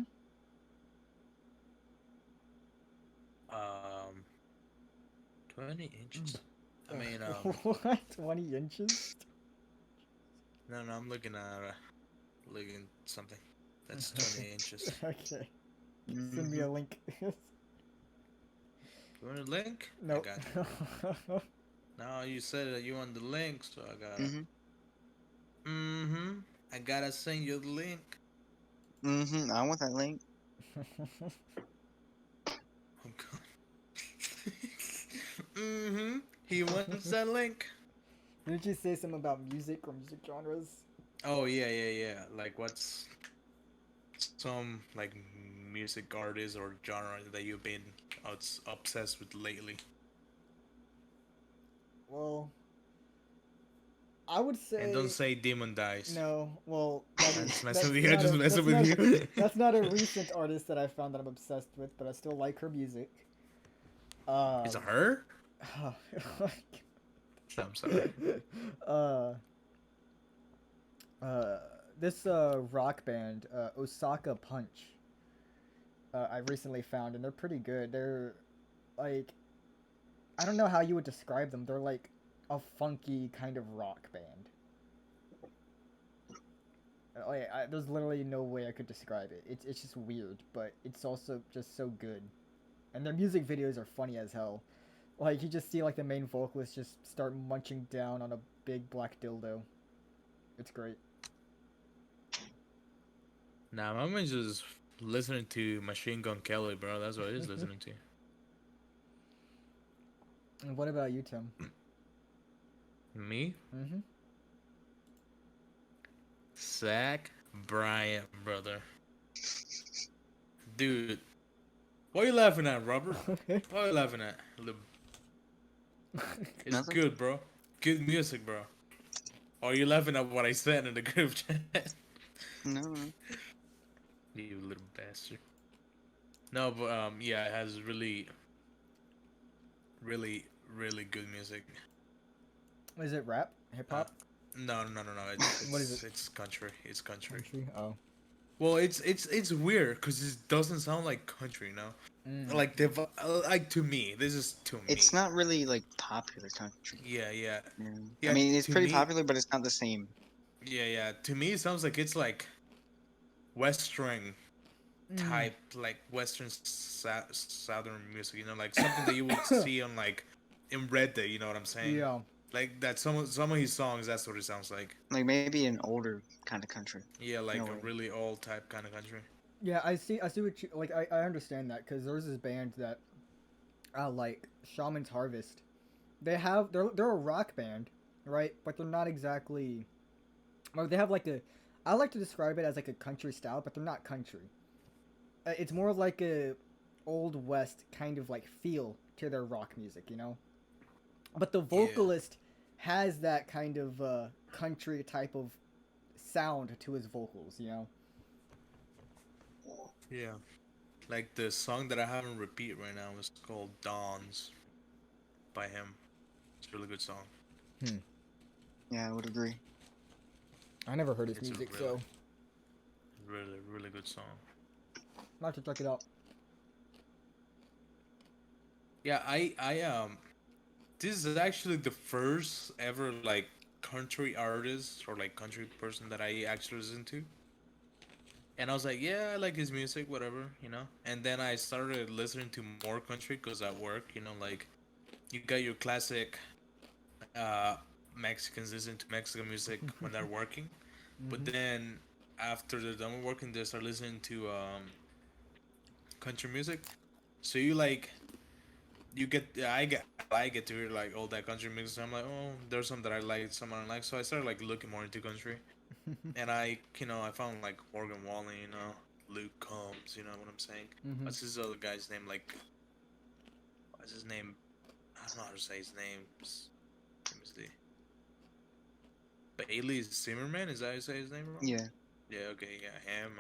Um, 20 inches. I mean, What? 20 inches? no, I'm looking at something. That's 20 inches. Okay. Send me Mm-hmm. a link. You want a link? I Nope. got you. Now you said that you want the link, so I gotta. Mm-hmm. Mm-hmm. I gotta send you the link. Mm-hmm. I want that link. Oh god. Mm-hmm. He wants that link. Didn't you say something about music or music genres? Oh yeah. Like what's some like music artist or genre that you've been obsessed with lately? Well, I would And don't say say Demon Dies. no. Well, I'm just that's messing with you. I'm not just a messing with you. that's not a recent artist that I found that I'm obsessed with, but I still like her music. Is Um, it her? oh, I'm sorry. uh, uh, this rock band, Osaka Punch. I recently found, and they're pretty good. They're like, I don't know how you would describe them. They're like a funky kind of rock band. Like, there's literally no way I could describe it. It's just weird, but it's also just so good. And their music videos are funny as hell. Like, you just see like the main vocalist just start munching down on a big black dildo. It's great. Nah, my man's just listening to Machine Gun Kelly, bro. That's what he's listening to. And what about you, Tim? Me? Mm-hmm. Zach Bryant, brother. Dude. What are you laughing at, Robert? What are you laughing at? It's Nothing? good, bro. Good music, bro. Or are you laughing at what I said in the group chat? No. You little bastard. No, but yeah, it has really, really good music. Is it rap? Hip hop? No. What is it? It's country. It's country. Country? Oh. Well, it's weird because it doesn't sound like country, you know. Mm. Like like to me, this is to me. It's not really like popular country. Yeah. Yeah. Yeah, I mean, it's to pretty me, popular, but it's not the same. Yeah. To me, it sounds like it's like Western type, like Western Southern music. You know, like something that you would see on like in Red Day. You know what I'm saying? Yeah. Like that. Some of his songs. That's what it sounds like. Like maybe an older kind of country. Yeah, like No a way. really old type kind of country. Yeah, I see what you like. I understand that because there's this band that I like, Shaman's Harvest. They're a rock band, right? But they're not exactly. Well, they have like a. I like to describe it as like a country style, but they're not country. It's more of like a old west kind of like feel to their rock music, you know. But the vocalist has that kind of country type of sound to his vocals, you know. Yeah. Like the song that I have on repeat right now is called Dawns by him. It's a really good song. Yeah, I would agree. I never heard his It's a music, really- so Really, really good song. I'll have to check it out. Yeah, I this is actually the first ever like country artist or like country person that I actually listen to. And I was like, yeah, I like his music, whatever, you know. And then I started listening to more country because at work, you know, like you got your classic uh, Mexicans listen to Mexican music when they're working, but Mm-hmm. then after they're done with working, they start listening to country music. So you like you get I get to hear like all that country music. I'm like, oh, there's some that I like, some I don't like. So I started like looking more into country, and I found like Morgan Wallen, you know, Luke Combs, you know what I'm saying? Mm-hmm. What's his other guy's name? Like, what's his name? I don't know how to say his name. Let me see. Bailey Zimmerman, is that how you say his name wrong? Yeah. Yeah, okay, yeah, him.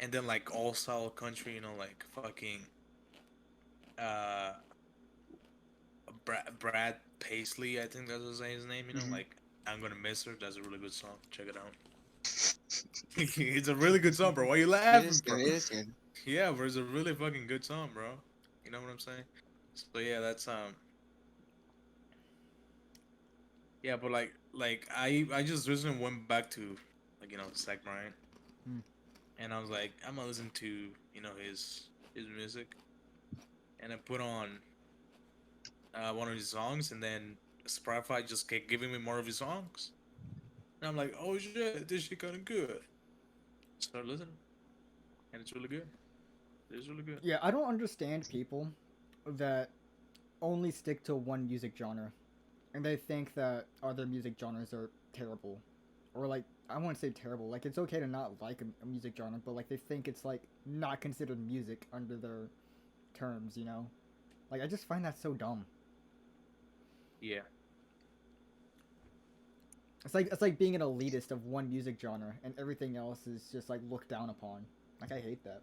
And then like all style country, you know, like fucking uh Brad Paisley, I think that's his name. You know, Hmm. like I'm gonna miss her. That's a really good song. Check it out. It's a really good song, bro. Why you It is laughing, bro? good. It is good. Yeah, bro, it's a really fucking good song, bro. You know what I'm saying? So yeah, that's yeah, but like I just recently went back to like Zach Bryan, Mm. and I was like I'm gonna listen to his music, and I put on one of his songs, and then Spotify just kept giving me more of his songs, and I'm like, oh shit, this shit kind of good. Start listening, and it's really good. It's really good. Yeah, I don't understand people that only stick to one music genre, and they think that other music genres are terrible, or like I won't say terrible. Like it's okay to not like a music genre, but like they think it's like not considered music under their terms. You know, like I just find that so dumb. Yeah, It's like being an elitist of one music genre and everything else is just like looked down upon. Like I hate that.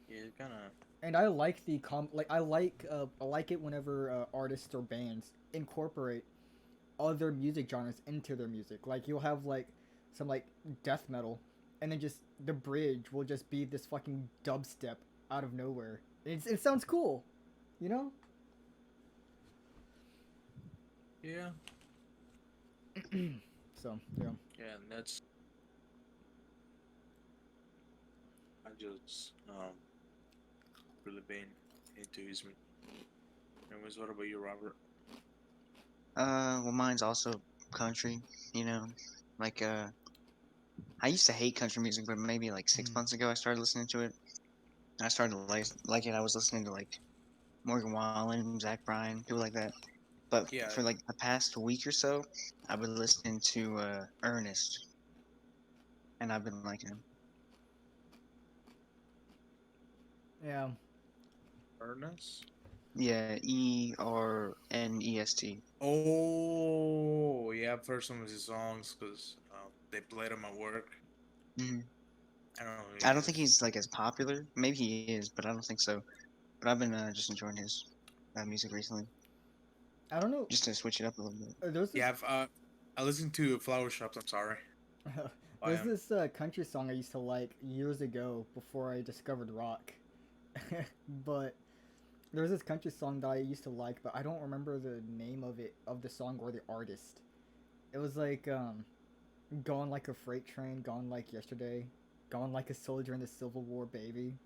yeah, it kind of. And I like the I like it whenever artists or bands incorporate other music genres into their music. Like you'll have like some like death metal, and then just the bridge will just be this fucking dubstep out of nowhere. It sounds cool, you know. Yeah, So yeah. yeah, and that's I just really been into his. Anyways, what about you, Robert? Well, mine's also country. You know, like I used to hate country music, but maybe like six Mm. months ago I started listening to it. And I started to like it. I was listening to like Morgan Wallen, Zach Bryan, people like that. But Yeah, for like the past week or so, I've been listening to Ernest, and I've been liking him. Yeah. Ernest. Yeah, Ernest. Oh, yeah, I've heard some of his songs because they played them at work. Hmm. I don't know who I he don't think is. he's like as popular. Maybe he is, but I don't think so. But I've been just enjoying his music recently, I don't know. just to switch it up a little bit. There's Yeah, this I listened to Flower Shops. I'm sorry. By there's him. this country song I used to like years ago before I discovered rock. But there was this country song that I used to like, but I don't remember the name of the song or the artist. It was like "Gone Like a Freight Train," "Gone Like Yesterday," "Gone Like a Soldier in the Civil War," baby.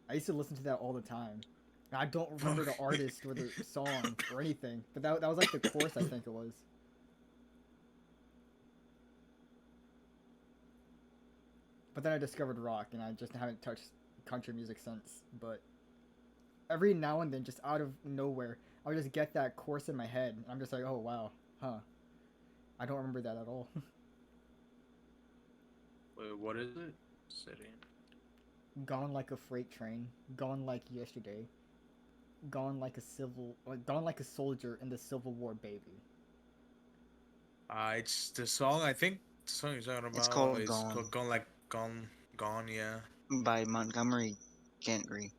I used to listen to that all the time. And I don't remember the artist or the song or anything, but that was like the chorus I think it was. But then I discovered rock, and I just haven't touched country music since. But every now and then, just out of nowhere, I'll just get that chorus in my head. And I'm just like, oh wow, huh? I don't remember that at all. Wait, what is it? City. Gone like a freight train, gone like yesterday, gone like a soldier in the Civil War, baby. It's the song. I think the song you're talking It's about called is "Gone" gone like gone. Yeah. by Montgomery Gentry.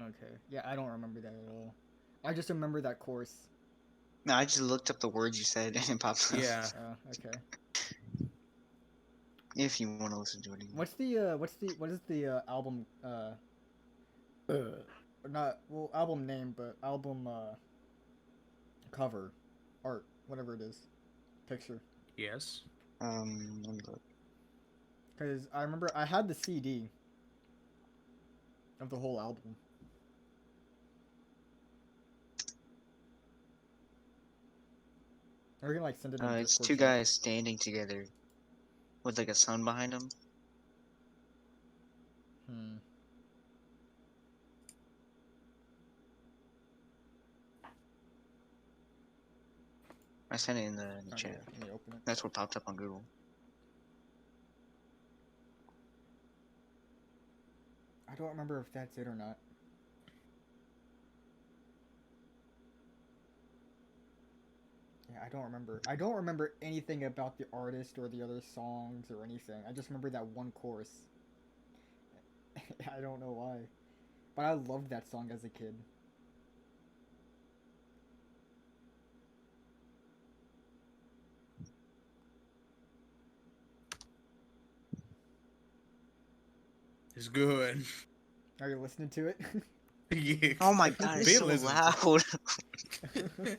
Okay, yeah, I don't remember that at all. I just remember that chorus. No, I just looked up the words you said and it popped up. Yeah. Okay. If you want to listen to it again. What is the album? not well album name, but album cover, art, whatever it is, picture. Yes. Let me look. Because I remember I had the CD of the whole album. We're gonna like send it in It's Discord two chat. guys standing together with like a sun behind them. Hmm. I sent it in the Okay, chat. let me open it. That's what popped up on Google. I don't remember if that's it or not. Yeah, I don't remember. I don't remember anything about the artist or the other songs or anything. I just remember that one chorus. I don't know why. But I loved that song as a kid. It's good. Are you listening to it? Yeah. Oh my god, it's Been so listening loud. to-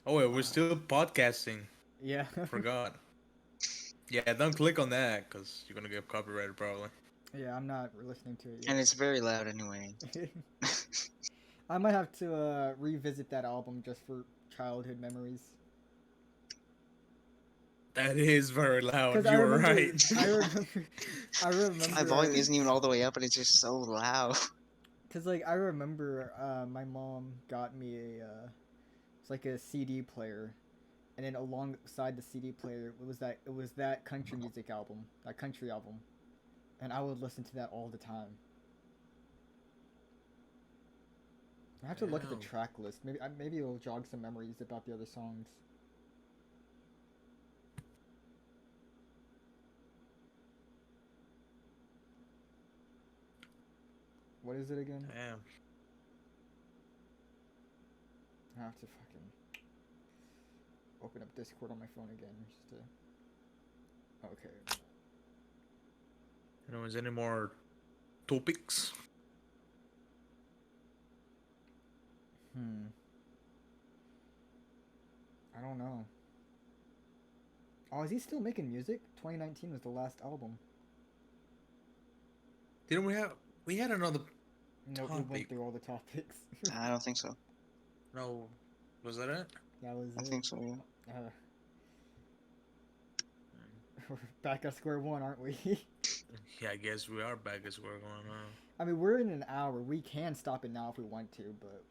Oh wait, we're still podcasting. Yeah. Forgot. Yeah, don't click on that because you're gonna get copyrighted probably. Yeah, I'm not listening to it And it's very loud anyway. yet. I might have to revisit that album just for childhood memories. That is very loud. Because I You were remember, right. I remember, I My volume remember. isn't even all the way up and it's just so loud. Because like I remember, my mom got me it's like a CD player, and then alongside the CD player, it was that country music album, that country album, and I would listen to that all the time. I have to look at the Damn. track list. Maybe it'll jog some memories about the other songs. What is it again? Damn. I have to fucking open up Discord on my phone again just to. Okay. Anyways, any more topics? I don't know. Oh, is he still making music? 2019 was the last album. Didn't we had another Nope, we went topic? through all the topics. I don't think so. No, was that it? That was I it. think so, yeah. We're back at square one, aren't we? Yeah, I guess we are back as we're going on. I mean, we're in an hour. We can stop it now if we want to, but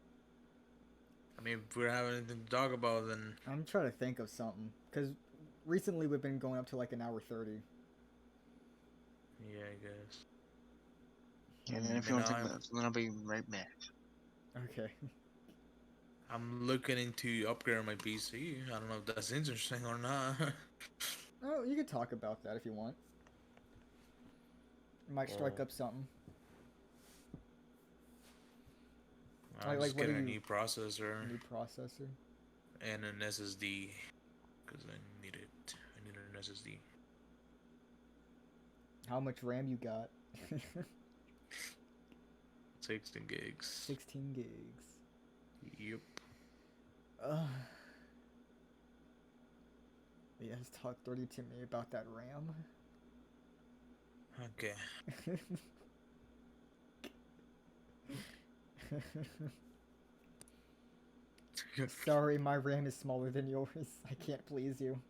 I mean, if we don't have anything to talk about, then I'm trying to think of something. Because recently we've been going up to like an hour 30. yeah, I guess. And then if you want to think about it, then I'll be right back. Okay. I'm looking into upgrading my PC. I don't know if that's interesting or not. Oh, you could talk about that if you want. Might strike Oh. up something. I'm Like, just what do getting a you- new processor New processor. and an SSD because I need it. I need an SSD. How much RAM you got? 16 gigs. 16 gigs. Yep. Yes, talk dirty to me about that RAM. Okay. Sorry, my RAM is smaller than yours. I can't please you.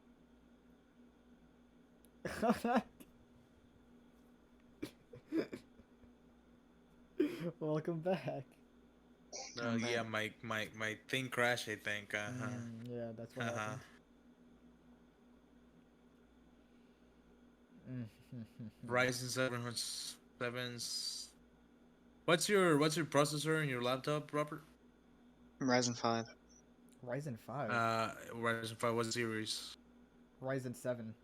Welcome back. Yeah, my thing crashed. I think. Yeah, that's what happened. Ryzen 7. What's your processor in your laptop, Robert? Ryzen 5. Ryzen 5. Ryzen 5. What series? Ryzen 7.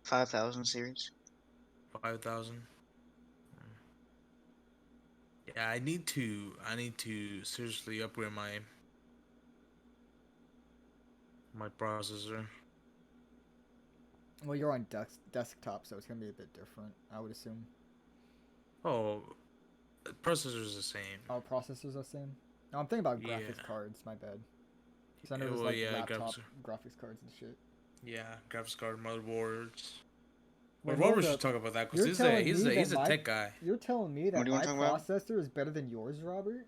5000 series. 5000. Yeah, I need to seriously upgrade my processor. Well, you're on desktop, so it's gonna be a bit different, I would assume. Oh, processor's the same. All processors are the same. No, I'm thinking about Yeah. graphics cards. My bad. Because I know there's Well, like yeah, laptop graphics cards and shit. graphics card, motherboards. Well, Wait, Robert hold should up. talk about that because You're telling me that he's a tech guy. you're telling me What that do you want my to talk about? processor is better than yours, Robert?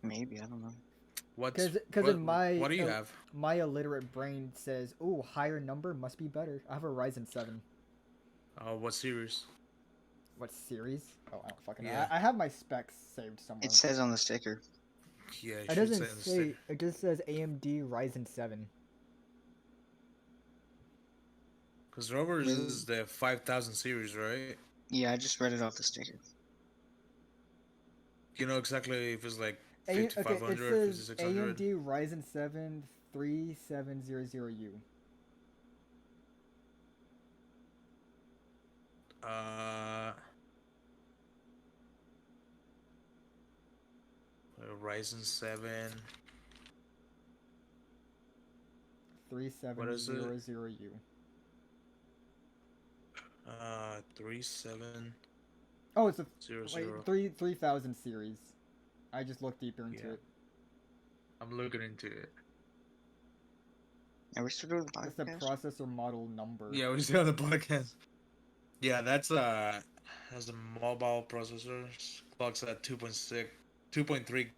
Maybe, I don't know. Because in What do you have? my illiterate brain says, "Ooh, higher number must be better." I have a Ryzen 7. What series? What series? Oh, I don't fucking know. Yeah. I have my specs saved somewhere. It says on the sticker. Yeah, It doesn't say. It just says AMD Ryzen 7. Because Robert Really? is the 5000 series, right? Yeah, I just read it off the sticker. You know exactly if it's like Okay, it 5500, says 5600. AMD Ryzen 7 3700U. Uh, Ryzen 7. What is it? 3700U. 3700. Oh, it's a wait, 3000 series. I just looked deeper into Yeah. it. I'm looking into it. Are we still doing the That's the podcast? processor model number. Yeah, we still on the podcast. Yeah, that's a mobile processor. Clocks at 2.3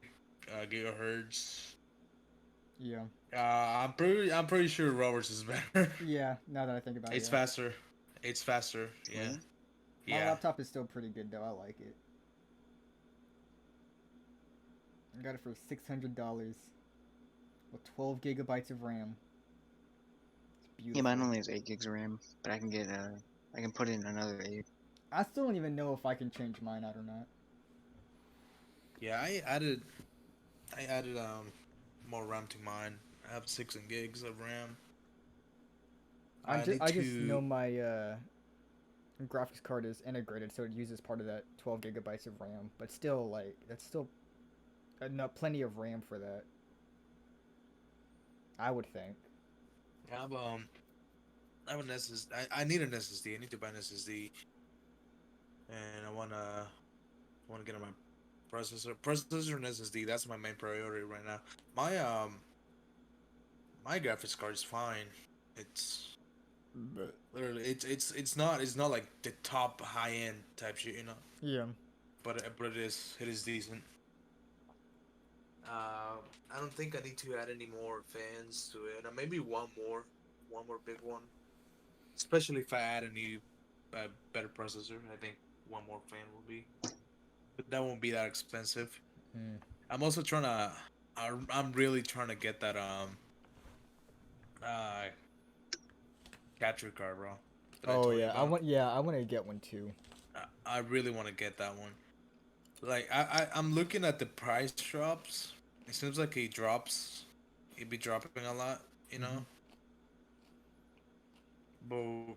gigahertz. Yeah. I'm pretty sure Robert's is better. Yeah, now that I think about it. It's Yeah. faster. It's faster. Yeah. Really? My Yeah. laptop is still pretty good though. I like it. I got it for $600 with 12 gigabytes of RAM. It's Yeah, beautiful. mine only has 8 gigs of RAM, but I can get I can put in another 8. I still don't even know if I can change mine out or not. Yeah, I added more RAM to mine. I have 16 gigs of RAM. I need just to- know my graphics card is integrated, so it uses part of that 12 gigabytes of RAM. But still, like that's still enough, plenty of RAM for that. I would think. I have an SSD. I need an SSD. I need to buy an SSD, and I wanna get on my processor and SSD. That's my main priority right now. My graphics card is fine. It's literally it's not like the top high end type shit, you know. Yeah. But it is decent. I don't think I need to add any more fans to it. Maybe one more big one. Especially if I add a new, better processor, I think one more fan will be. But that won't be that expensive. Mm. I'm also trying to. I'm really trying to get that capture card, bro. that I Oh told you yeah, about. I want to get one too. I really want to get that one. Like I'm looking at the price drops. It seems like it'd be dropping a lot, you know. But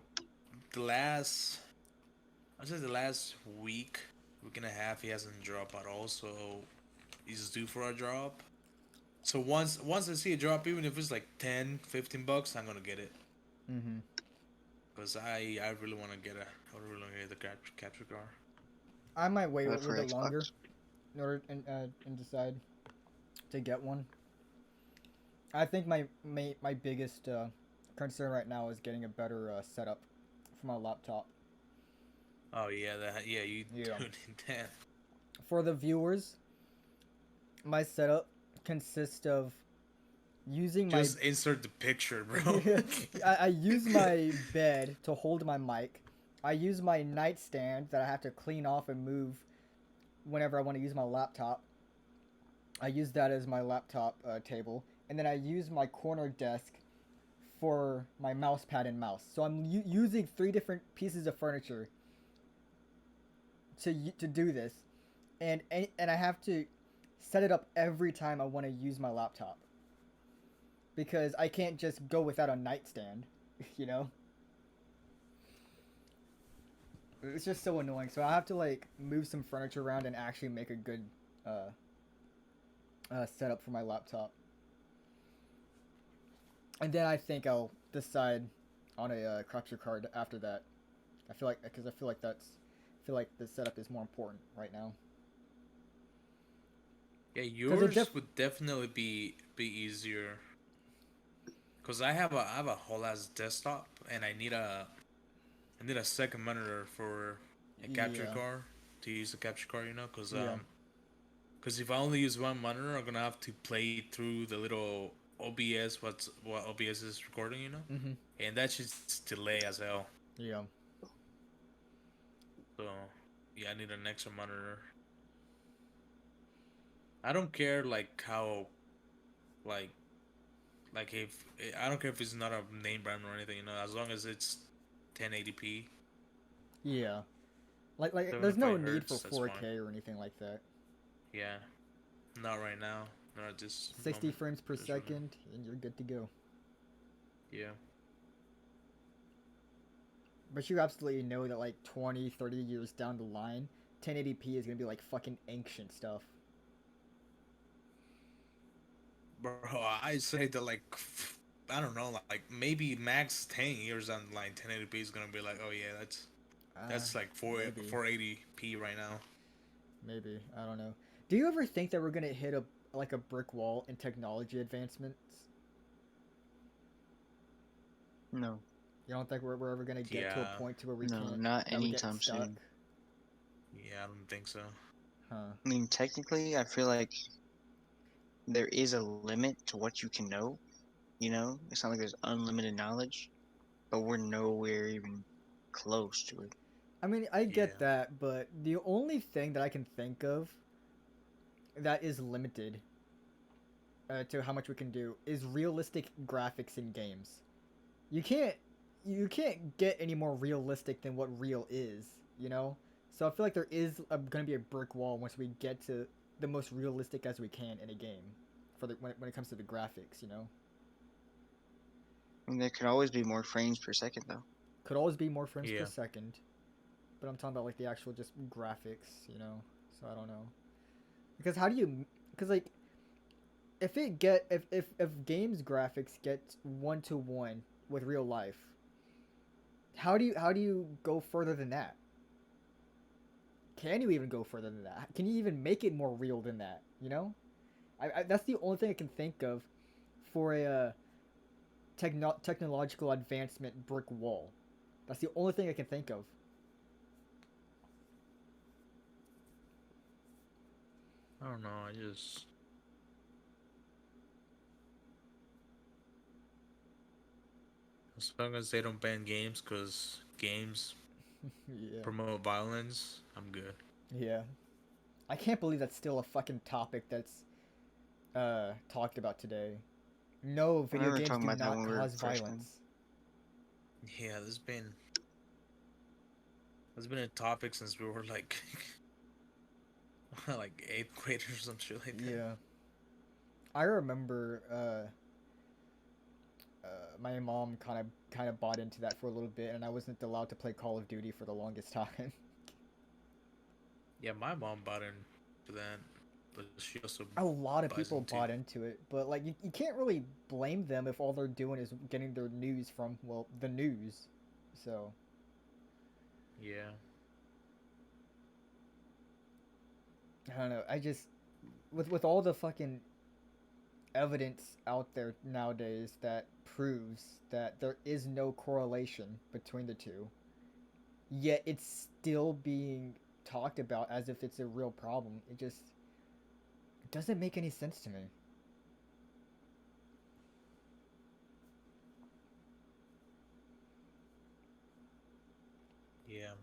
I'd say the last week and a half, he hasn't dropped at all. So he's due for a drop. So once I see a drop, even if it's like 10, $15, I'm gonna get it. Mm-hmm. Cause I really want to get I really want to get the capture card. I might wait a But little for bit longer Xbox? in order and decide to get one. I think my biggest concern right now is getting a better setup for my laptop. Oh yeah, you Yeah. do need that. For the viewers, my setup consists of using Just insert the picture, bro. I use my bed to hold my mic. I use my nightstand that I have to clean off and move whenever I want to use my laptop. I use that as my laptop table, and then I use my corner desk for my mouse pad and mouse. So I'm using 3 different pieces of furniture to do this, and I have to set it up every time I want to use my laptop because I can't just go without a nightstand, you know. It's just so annoying. So I have to like move some furniture around and actually make a good setup for my laptop. And then I think I'll decide on a capture card after that. I feel like because I feel like the setup is more important right now. Yeah, Because it yours would definitely be easier. Cause I have a whole ass desktop, and I need a second monitor for a capture yeah card to use a capture card. You know, yeah cause if I only use one monitor, I'm gonna have to play through the little OBS. What OBS is recording? You know, mm-hmm and that should delay as hell. yeah. So yeah, I need an extra monitor. I don't care like how like if I don't care if it's not a name brand or anything, you know, as long as it's 1080p, Yeah. There's no 75 need for hertz, that's fine. 4K or anything like that. Yeah, not right now, not at this 60 moment. frames per Just right now. second, and you're good to go. Yeah, But you absolutely know that like 20, 30 years down the line, 1080p is gonna be like fucking ancient stuff. bro, I say that like I don't know, like maybe max 10 years down the line, 1080p is gonna be like, oh yeah, Uh, that's like maybe, 480p right now. maybe I don't know. Do you ever think that we're gonna hit a like a brick wall in technology advancements? No, You don't think we're ever gonna get to a Yeah, point to where we no, can't not that we get anytime stuck? soon. yeah, I don't think so. Huh? I mean, technically, I feel like there is a limit to what you can know. You know, it's not like there's unlimited knowledge, but we're nowhere even close to it. I mean, I get Yeah, that, but the only thing that I can think of that is limited to how much we can do is realistic graphics in games. You can't you can't get any more realistic than what real is, you know? So I feel like there is going to be a brick wall once we get to the most realistic as we can in a game for when it comes to the graphics, you know? And there could always be more frames per second, though. Could always be more frames per yeah, second, but I'm talking about like the actual just graphics, you know? So I don't know. Because how do you cuz like if games graphics get 1 to 1 with real life, how do you go further than that? Can you even go further than that? Can you even make it more real than that? You know, that's the only thing I can think of for a technological advancement brick wall. That's the only thing I can think of. I don't know. I just as long as they don't ban games, cause games Yeah, promote violence, I'm good. yeah. I can't believe that's still a fucking topic that's talked about today. No, I video remember games talking do about that not when we were cause freshmen. violence. Yeah, there's been a topic since we were like like eighth grade or some shit like that. Yeah, I remember my mom kind of bought into that for a little bit, and I wasn't allowed to play Call of Duty for the longest time. Yeah, my mom bought into that, but she also A lot of buys people into. bought into it, but like you can't really blame them if all they're doing is getting their news from well the news. So Yeah, I don't know. I just with all the fucking evidence out there nowadays that proves that there is no correlation between the two, yet it's still being talked about as if it's a real problem. It just doesn't make any sense to me. yeah.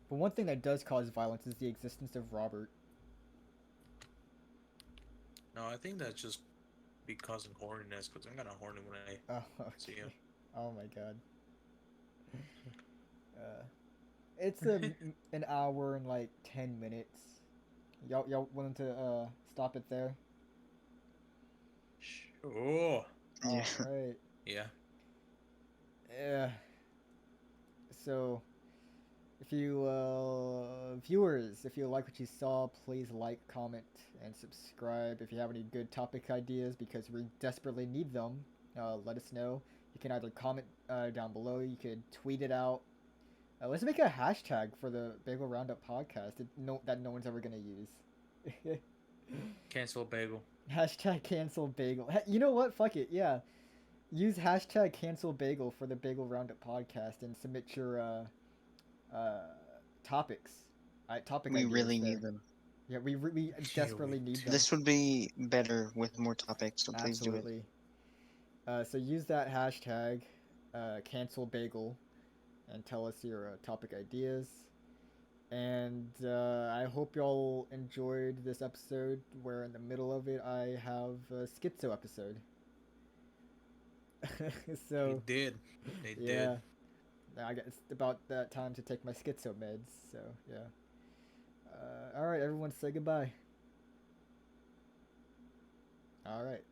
But one thing that does cause violence is the existence of Robert. No, I think that's just because of horniness, because I'm kind of horny when I Oh, see him. okay. Oh my god. Uh, it's an hour and like 10 minutes. Y'all willing to stop it there? Oh, Yeah. All right. yeah. Yeah. So If you viewers, if you like what you saw, please like, comment, and subscribe. If you have any good topic ideas, because we desperately need them, let us know. You can either comment down below. You could tweet it out. Let's make a hashtag for the Bagel Roundup podcast that no one's ever gonna use. Cancel bagel. Hashtag cancel bagel. You know what? Fuck it. Yeah. Use hashtag cancel bagel for the Bagel Roundup podcast and submit your topics. Topic We ideas really there. need them. Yeah, we desperately need them. This would be better with more topics, so please do it. Absolutely. So use that hashtag, cancel bagel, and tell us your topic ideas. And I hope y'all enjoyed this episode where in the middle of it I have a schizo episode. So They did. They yeah. did. I guess it's about that time to take my schizo meds, so yeah. Alright, everyone say goodbye. Alright.